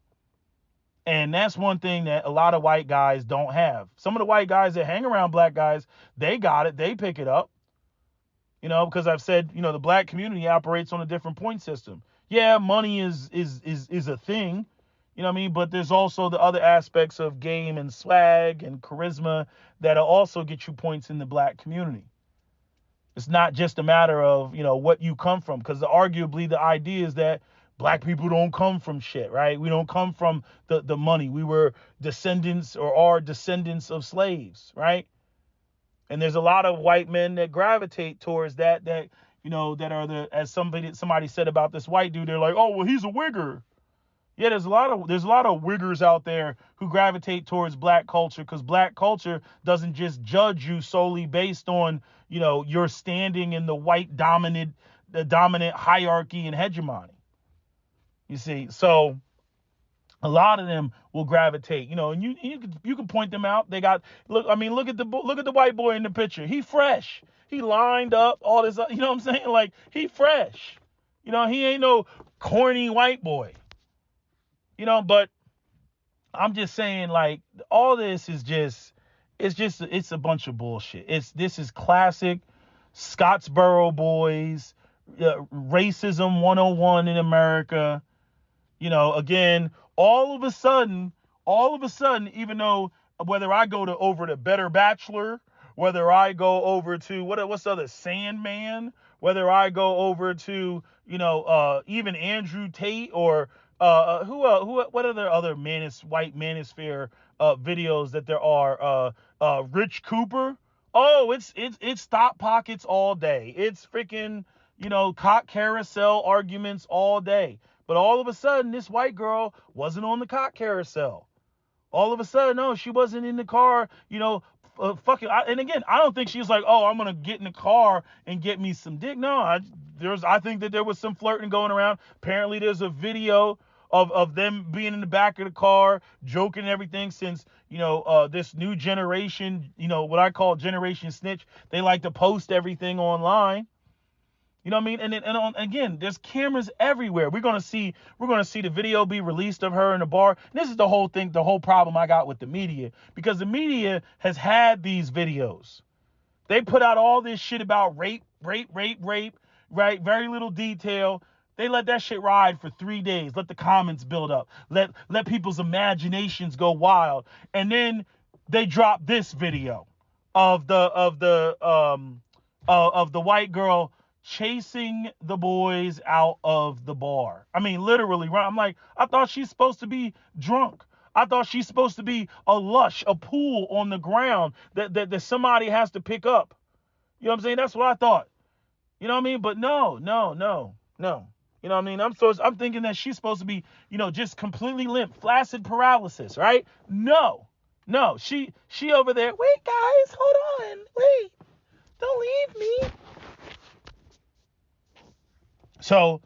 And that's one thing that a lot of white guys don't have. Some of the white guys that hang around black guys, they got it. They pick it up, because I've said, the black community operates on a different point system. Yeah, money is a thing, you know what I mean? But there's also the other aspects of game and swag and charisma that'll also get you points in the black community. It's not just a matter of, what you come from, because arguably the idea is that black people don't come from shit, right? We don't come from the money. We were descendants or are descendants of slaves, right? And there's a lot of white men that gravitate towards that are as somebody said about this white dude, they're like, oh, well, he's a wigger. Yeah, there's a lot of wiggers out there who gravitate towards black culture, because black culture doesn't just judge you solely based on, your standing in the white dominant hierarchy and hegemony. You see, so a lot of them will gravitate, and you can point them out. They got look at the white boy in the picture. He fresh. He lined up all this, you know what I'm saying? Like, he fresh. He ain't no corny white boy. But I'm just saying, like, all this is it's a bunch of bullshit. This is classic Scottsboro boys, racism 101 in America. Again, all of a sudden, even though whether I go over to Better Bachelor, whether I go over to what's the other, Sandman, whether I go over to, even Andrew Tate or what are the other white manosphere videos that there are, Rich Cooper. Oh, it's stop pockets all day. It's freaking, cock carousel arguments all day. But all of a sudden, this white girl wasn't on the cock carousel. All of a sudden, no, she wasn't in the car, and again, I don't think she's like, oh, I'm going to get in the car and get me some dick. No, I think that there was some flirting going around. Apparently, there's a video of them being in the back of the car, joking and everything, since, this new generation, what I call Generation Snitch, they like to post everything online. You know what I mean? And again, there's cameras everywhere. We're gonna see the video be released of her in the bar. And this is the whole problem I got with the media, because the media has had these videos. They put out all this shit about rape, right? Very little detail. They let that shit ride for 3 days. Let the comments build up. Let people's imaginations go wild. And then they drop this video of the white girl chasing the boys out of the bar. I mean, literally, right? I'm like, I thought she's supposed to be drunk. I thought she's supposed to be a pool on the ground that somebody has to pick up. You know what I'm saying? That's what I thought. You know what I mean? But no. You know what I mean? I'm thinking that she's supposed to be, just completely limp, flaccid paralysis, right? No. She over there. Wait, guys, hold on. Wait. Don't leave me. So,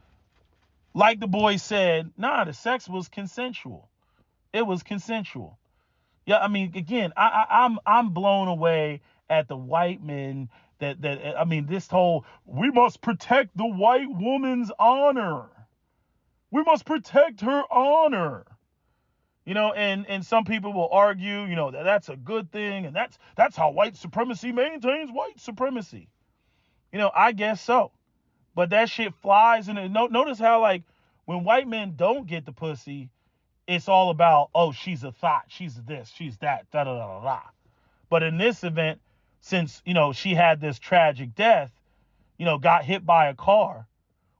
like the boy said, the sex was consensual. It was consensual. Yeah, I mean, again, I'm blown away at the white men this whole, we must protect the white woman's honor. We must protect her honor. And some people will argue, that that's a good thing, and that's how white supremacy maintains white supremacy. I guess so. But that shit flies. And notice how, like, when white men don't get the pussy, it's all about, oh, she's a thought, she's this, she's that, da da da da. But in this event, since, she had this tragic death, got hit by a car,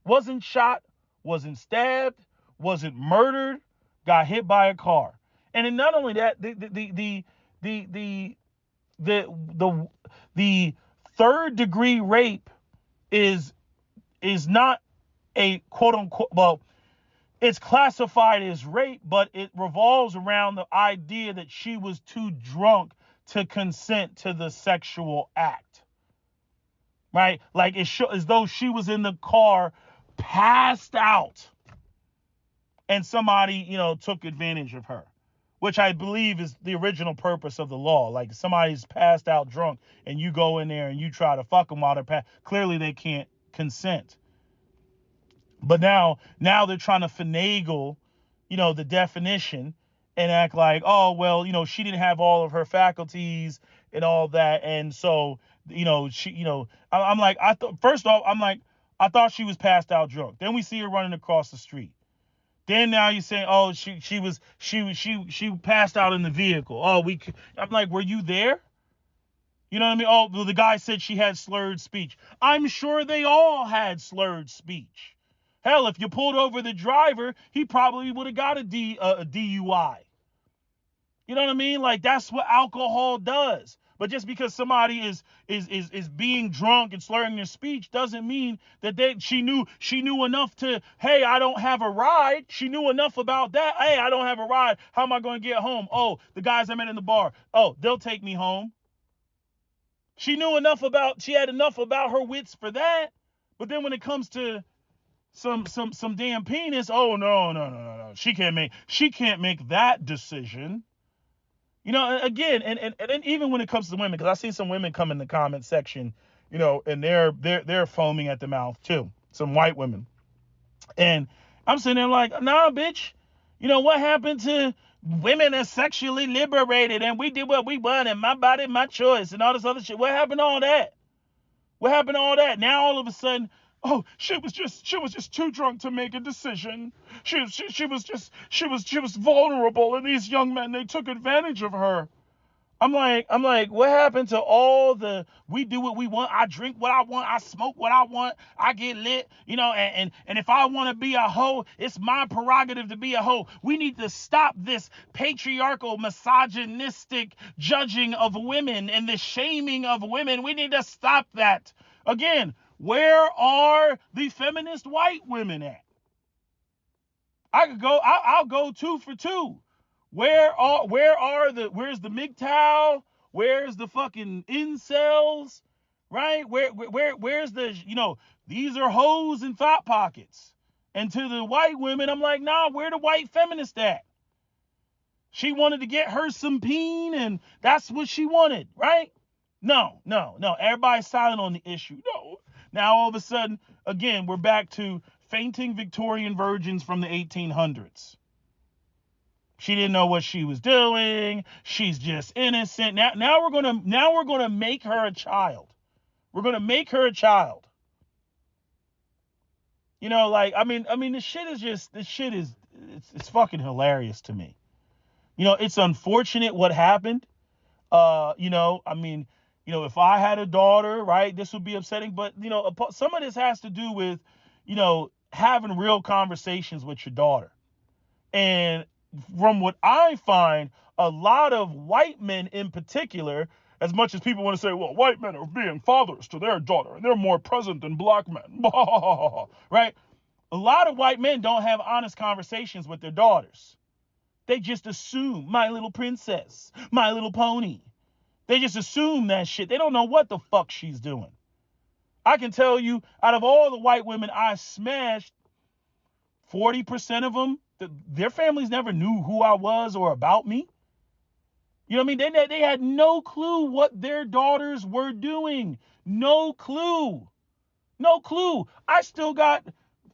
wasn't shot, wasn't stabbed, wasn't murdered, got hit by a car. And then not only that, the third degree rape is not a quote unquote, well, it's classified as rape, but it revolves around the idea that she was too drunk to consent to the sexual act, right? Like, it's as though she was in the car, passed out, and somebody, took advantage of her. which I believe is the original purpose of the law. Like somebody's passed out drunk and you go in there and you try to fuck them while they're passed. Clearly they can't consent. But now they're trying to finagle, the definition and act like, oh, well, she didn't have all of her faculties and all that. And so, I'm like, first off, I'm like, I thought she was passed out drunk. Then we see her running across the street. Then now you're saying, oh, she passed out in the vehicle. Oh, I'm like, were you there? You know what I mean? Oh, well, the guy said she had slurred speech. I'm sure they all had slurred speech. Hell, if you pulled over the driver, he probably would have got a DUI. You know what I mean? Like, that's what alcohol does. But just because somebody is being drunk and slurring their speech doesn't mean that she knew enough to, hey, I don't have a ride. She knew enough about that. Hey, I don't have a ride. How am I going to get home? Oh, the guys I met in the bar. Oh, they'll take me home. She had enough about her wits for that. But then when it comes to some damn penis, oh no. She can't make that decision. Again, and then even when it comes to women, because I've seen some women come in the comment section, and they're foaming at the mouth too. Some white women. And I'm sitting there like, nah, bitch. What happened to women are sexually liberated and we did what we want and my body, my choice and all this other shit? What happened to all that? What happened to all that? Now all of a sudden, oh, she was just too drunk to make a decision. She was vulnerable, and these young men, they took advantage of her. I'm like, what happened to all the, we do what we want, I drink what I want, I smoke what I want, I get lit, and if I want to be a hoe, it's my prerogative to be a hoe. We need to stop this patriarchal, misogynistic judging of women and the shaming of women. We need to stop that. Again, where are the feminist white women at? I'll go 2 for 2. Where's the MGTOW? Where's the fucking incels? Right? Where's the, these are hoes and thought pockets. And to the white women, I'm like, nah, where the white feminist at? She wanted to get her some peen and that's what she wanted, right? No. Everybody's silent on the issue. No. Now all of a sudden, again, we're back to fainting Victorian virgins from the 1800s. She didn't know what she was doing. She's just innocent. Now we're gonna make her a child. We're gonna make her a child. This shit is it's fucking hilarious to me. It's unfortunate what happened. If I had a daughter, right, this would be upsetting. But some of this has to do with, having real conversations with your daughter. And from what I find, a lot of white men in particular, as much as people want to say, well, white men are being fathers to their daughter and they're more present than black men, right? A lot of white men don't have honest conversations with their daughters. They just assume My Little Princess, My Little Pony. They just assume that shit. They don't know what the fuck she's doing. I can tell you, out of all the white women I smashed, 40% of them, their families never knew who I was or about me. You know what I mean? They had no clue what their daughters were doing. No clue. I still got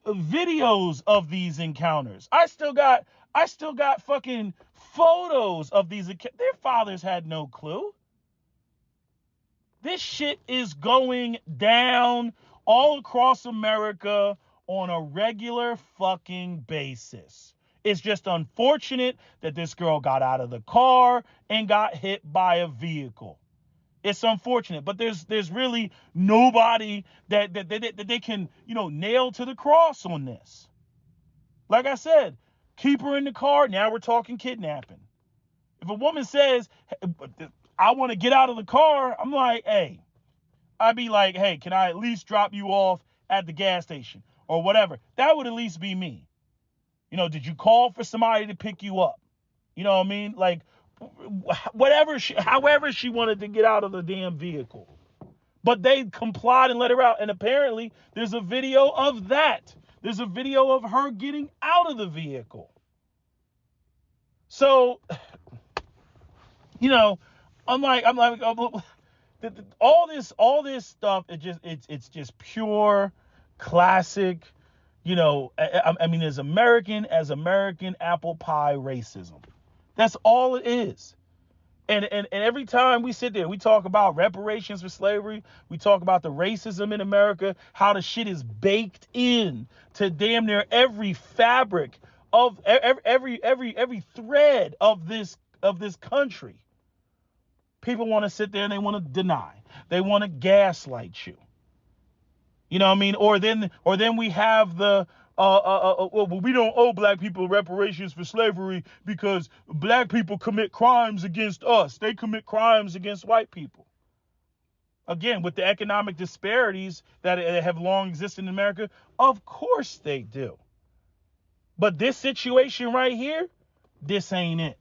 videos of these encounters. I still got fucking photos of these. Their fathers had no clue. This shit is going down all across America on a regular fucking basis. It's just unfortunate that this girl got out of the car and got hit by a vehicle. It's unfortunate, but there's really nobody that they can, nail to the cross on this. Like I said, keep her in the car. Now we're talking kidnapping. If a woman says, I want to get out of the car, I'm like, hey, I'd be like, hey, can I at least drop you off at the gas station or whatever? That would at least be me. Did you call for somebody to pick you up? You know what I mean? Like, however she wanted to get out of the damn vehicle. But they complied and let her out. And apparently there's a video of that. There's a video of her getting out of the vehicle. So, you know, all this stuff. It's just pure classic. I mean, as American apple pie racism. That's all it is. And every time we sit there, we talk about reparations for slavery. We talk about the racism in America, how the shit is baked in to damn near every fabric of every thread of this country. People want to sit there and they want to deny. They want to gaslight you. You know what I mean? Or then we have the well, we don't owe black people reparations for slavery because black people commit crimes against us. They commit crimes against white people. Again, with the economic disparities that have long existed in America, of course they do. But this situation right here, this ain't it.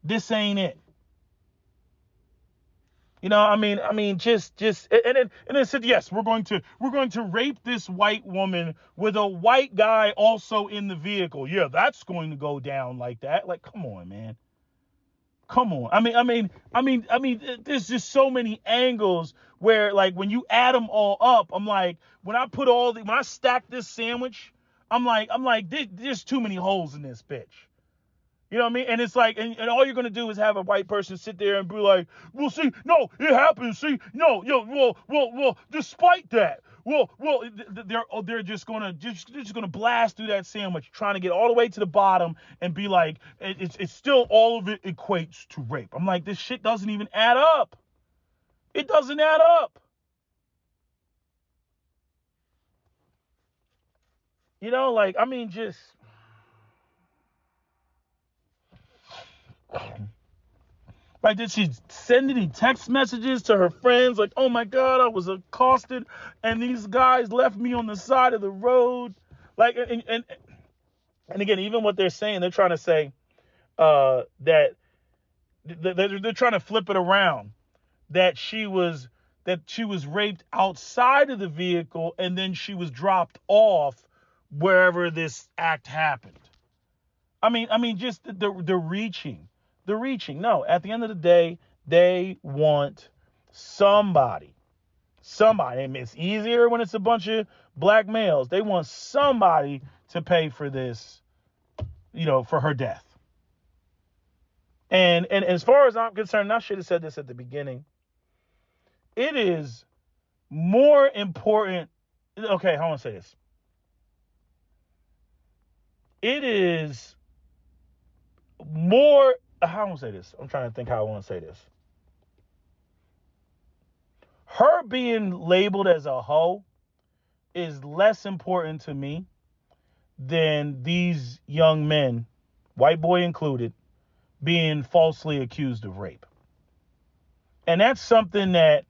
This ain't it. And then said, yes, we're going to rape this white woman with a white guy also in the vehicle. Yeah, that's going to go down like that. Like, come on, man. Come on. There's just so many angles where, like, when you add them all up, I'm like, when I stack this sandwich, I'm like, there's too many holes in this bitch. You know what I mean? And it's like, and all you're going to do is have a white person sit there and be like, well, see, no, it happens. See, no, despite that, they're just going to blast through that sandwich, trying to get all the way to the bottom and be like, it's still, all of it equates to rape. I'm like, this shit doesn't even add up. It doesn't add up. Just. Like, did she send any text messages to her friends? Like, oh my God, I was accosted and these guys left me on the side of the road. Like, and again, even what they're saying, they're trying to say that they're trying to flip it around. That she was raped outside of the vehicle and then she was dropped off wherever this act happened. Just the reaching. The reaching. No, at the end of the day, they want somebody. It's easier when it's a bunch of black males. They want somebody to pay for this, for her death. And as far as I'm concerned, I should have said this at the beginning. It is more important. Okay, I want to say this. It is more. How I want to say this? I'm trying to think how I want to say this. Her being labeled as a hoe is less important to me than these young men, white boy included, being falsely accused of rape. And that's something that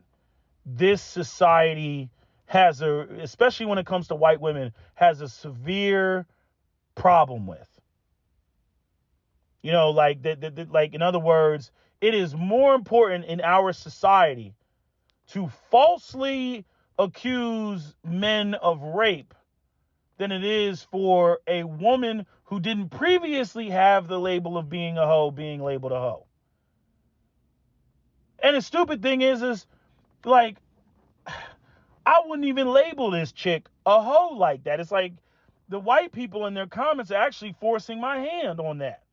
this society especially when it comes to white women, has a severe problem with. Like in other words, it is more important in our society to falsely accuse men of rape than it is for a woman who didn't previously have the label of being a hoe being labeled a hoe. And the stupid thing is like, I wouldn't even label this chick a hoe like that. It's like the white people in their comments are actually forcing my hand on that.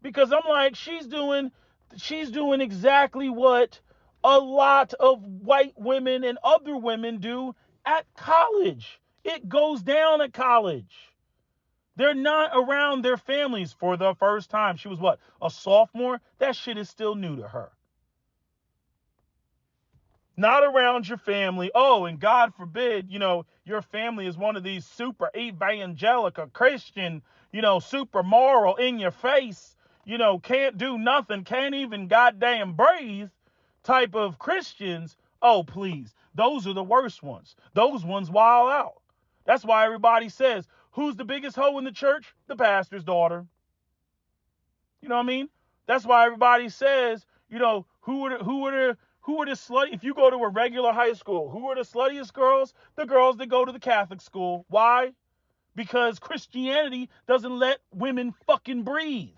Because I'm like, she's doing exactly what a lot of white women and other women do at college. It goes down at college. They're not around their families for the first time. She was what? A sophomore? That shit is still new to her. Not around your family. Oh, and God forbid, your family is one of these super evangelical Christian, super moral, in your face, can't do nothing, can't even goddamn breathe type of Christians. Oh, please. Those are the worst ones. Those ones wild out. That's why everybody says, who's the biggest hoe in the church? The pastor's daughter. You know what I mean? That's why everybody says, who are the slutty? If you go to a regular high school, who are the sluttiest girls? The girls that go to the Catholic school. Why? Because Christianity doesn't let women fucking breathe.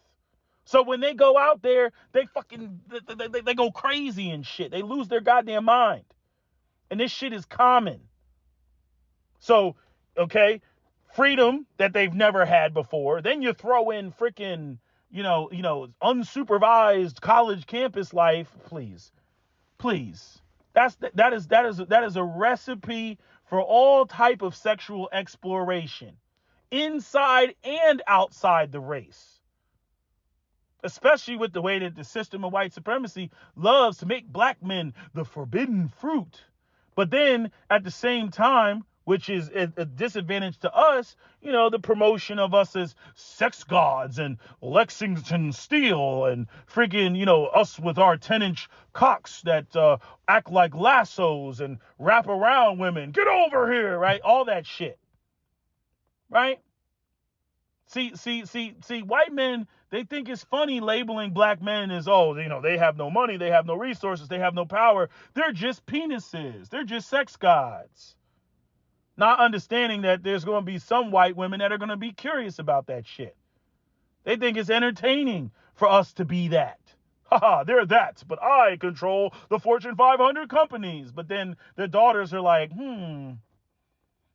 So when they go out there, they go crazy and shit. They lose their goddamn mind. And this shit is common. So, okay, freedom that they've never had before. Then you throw in freaking, unsupervised college campus life. Please. That is a recipe for all type of sexual exploration inside and outside the race. Especially with the way that the system of white supremacy loves to make black men the forbidden fruit. But then at the same time, which is a disadvantage to us, the promotion of us as sex gods and Lexington Steel and freaking, us with our 10-inch cocks that act like lassos and wrap around women. Get over here, right? All that shit, right? See, white men, they think it's funny labeling black men as, they have no money, they have no resources, they have no power. They're just penises. They're just sex gods. Not understanding that there's going to be some white women that are going to be curious about that shit. They think it's entertaining for us to be that. Haha, they're that, but I control the Fortune 500 companies. But then their daughters are like,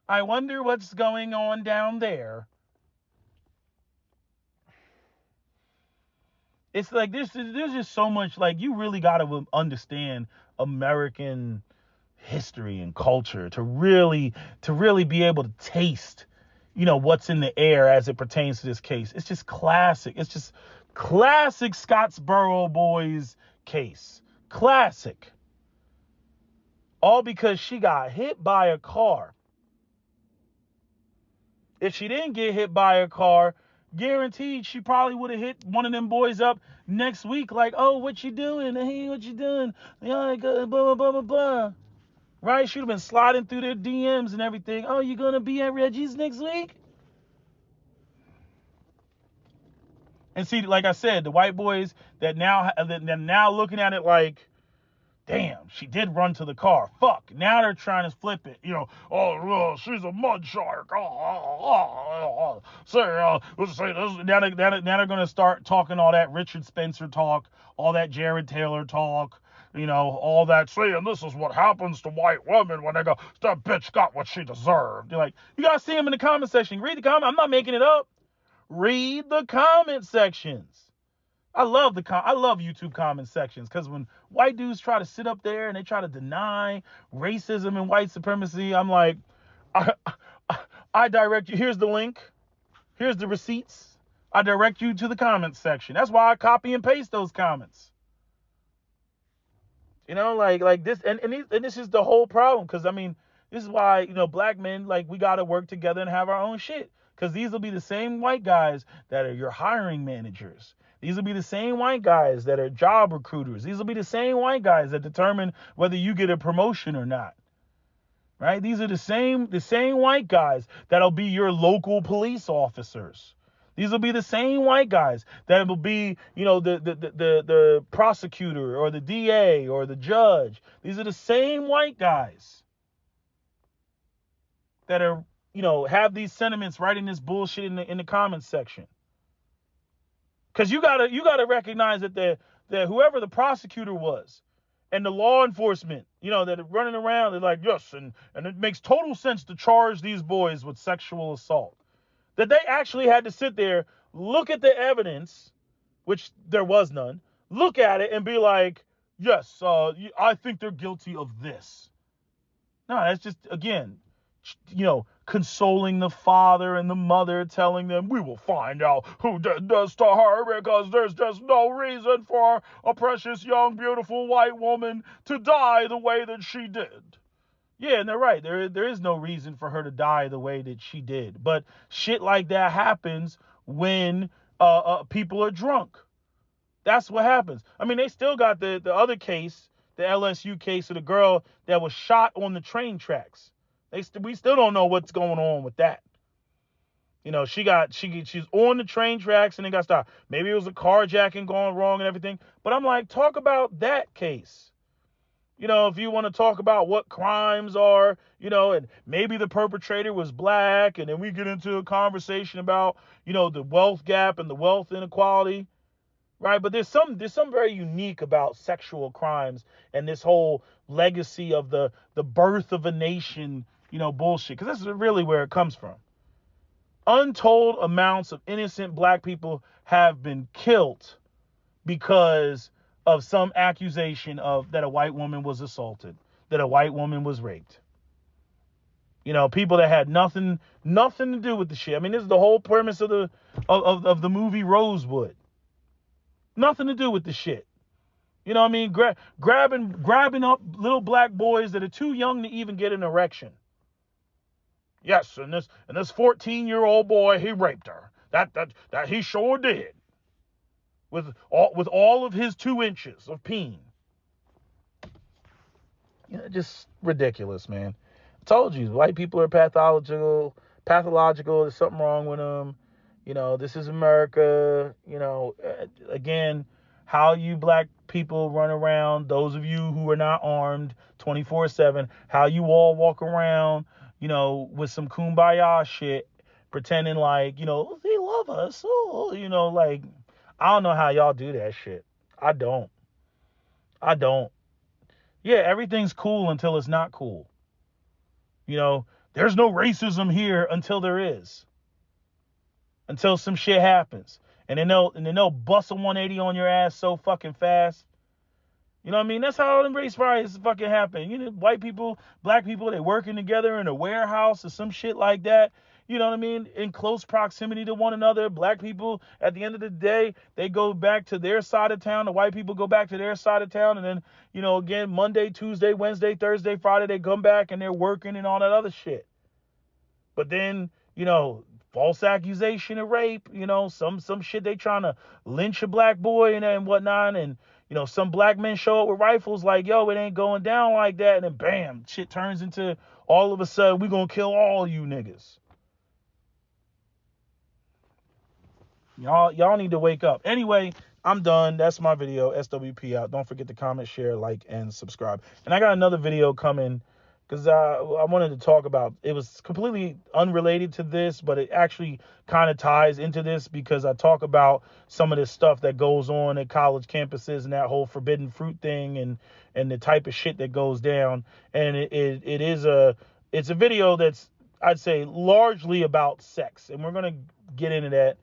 I wonder what's going on down there. It's like there's just so much, like, you really got to understand American history and culture to really be able to taste, what's in the air as it pertains to this case. It's just classic. It's just classic Scottsboro boys case. Classic. All because she got hit by a car. If she didn't get hit by a car, guaranteed she probably would have hit one of them boys up next week, like, oh, what you doing? Hey, what you doing? Yeah, blah, blah, blah, blah, blah. Right? She'd have been sliding through their DMs and everything. Oh, you going to be at Reggie's next week? And see, like I said, the white boys that now looking at it like, damn, she did run to the car. Fuck. Now they're trying to flip it. She's a mud shark. Let's say this. Now they're going to start talking all that Richard Spencer talk, all that Jared Taylor talk, all that saying this is what happens to white women when they go, that bitch got what she deserved. You're like, you got to see them in the comment section. Read the comment. I'm not making it up. Read the comment sections. I love YouTube comment sections, because when white dudes try to sit up there and they try to deny racism and white supremacy, I'm like, I direct you. Here's the link. Here's the receipts. I direct you to the comment section. That's why I copy and paste those comments. Like this, and this is the whole problem. Because this is why black men, like, we got to work together and have our own shit. Because these will be the same white guys that are your hiring managers. These will be the same white guys that are job recruiters. These will be the same white guys that determine whether you get a promotion or not. Right? These are the same white guys that'll be your local police officers. These will be the same white guys that will be, the prosecutor or the DA or the judge. These are the same white guys that are, have these sentiments writing this bullshit in the comments section. Because you gotta recognize that whoever the prosecutor was and the law enforcement, that are running around, they're like, yes, and it makes total sense to charge these boys with sexual assault. That they actually had to sit there, look at the evidence, which there was none, look at it and be like, yes, I think they're guilty of this. No, that's just, again, consoling the father and the mother, telling them, we will find out who did this to her, because there's just no reason for a precious, young, beautiful white woman to die the way that she did. Yeah, and they're right. There is no reason for her to die the way that she did. But shit like that happens when people are drunk. That's what happens. They still got the other case, the LSU case of the girl that was shot on the train tracks. We still don't know what's going on with that. She's on the train tracks and then got stopped. Maybe it was a carjacking going wrong and everything. But I'm like, talk about that case. If you want to talk about what crimes are, and maybe the perpetrator was black, and then we get into a conversation about, the wealth gap and the wealth inequality. right? But there's some very unique about sexual crimes and this whole legacy of the birth of a nation, bullshit. Because this is really where it comes from. Untold amounts of innocent black people have been killed because of some accusation of that a white woman was assaulted, that a white woman was raped. People that had nothing to do with the shit. I mean, this is the whole premise of the movie Rosewood. Nothing to do with the shit. You know what I mean? Grabbing up little black boys that are too young to even get an erection. Yes, and this 14-year-old boy, he raped her. That he sure did. With all of his 2 inches of peen. Just ridiculous, man. I told you, white people are pathological. There's something wrong with them. This is America. Again, how you black people run around, those of you who are not armed 24/7, how you all walk around, with some kumbaya shit, pretending like, they love us. Oh, like, I don't know how y'all do that shit. I don't. Yeah, everything's cool until it's not cool. There's no racism here until there is. Until some shit happens. And then they'll bust a 180 on your ass so fucking fast. You know what I mean? That's how them race riots fucking happen. White people, black people, they working together in a warehouse or some shit like that. You know what I mean? In close proximity to one another. Black people, at the end of the day, they go back to their side of town. The white people go back to their side of town. And then, again, Monday, Tuesday, Wednesday, Thursday, Friday, they come back and they're working and all that other shit. But then, false accusation of rape, some shit they trying to lynch a black boy and whatnot. And, some black men show up with rifles like, yo, it ain't going down like that. And then bam, shit turns into all of a sudden, we gonna kill all you niggas. Y'all need to wake up. Anyway, I'm done. That's my video. SWP out. Don't forget to comment, share, like, and subscribe. And I got another video coming because I wanted to talk about, it was completely unrelated to this, but it actually kind of ties into this because I talk about some of this stuff that goes on at college campuses and that whole forbidden fruit thing and the type of shit that goes down. And it's a video that's, I'd say, largely about sex, and we're gonna get into that.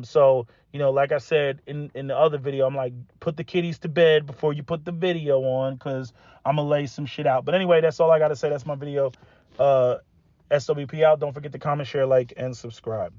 So, like I said in the other video, I'm like, put the kiddies to bed before you put the video on, because I'm gonna lay some shit out. But anyway, that's all I gotta say. That's my video. SWP out. Don't forget to comment, share, like, and subscribe.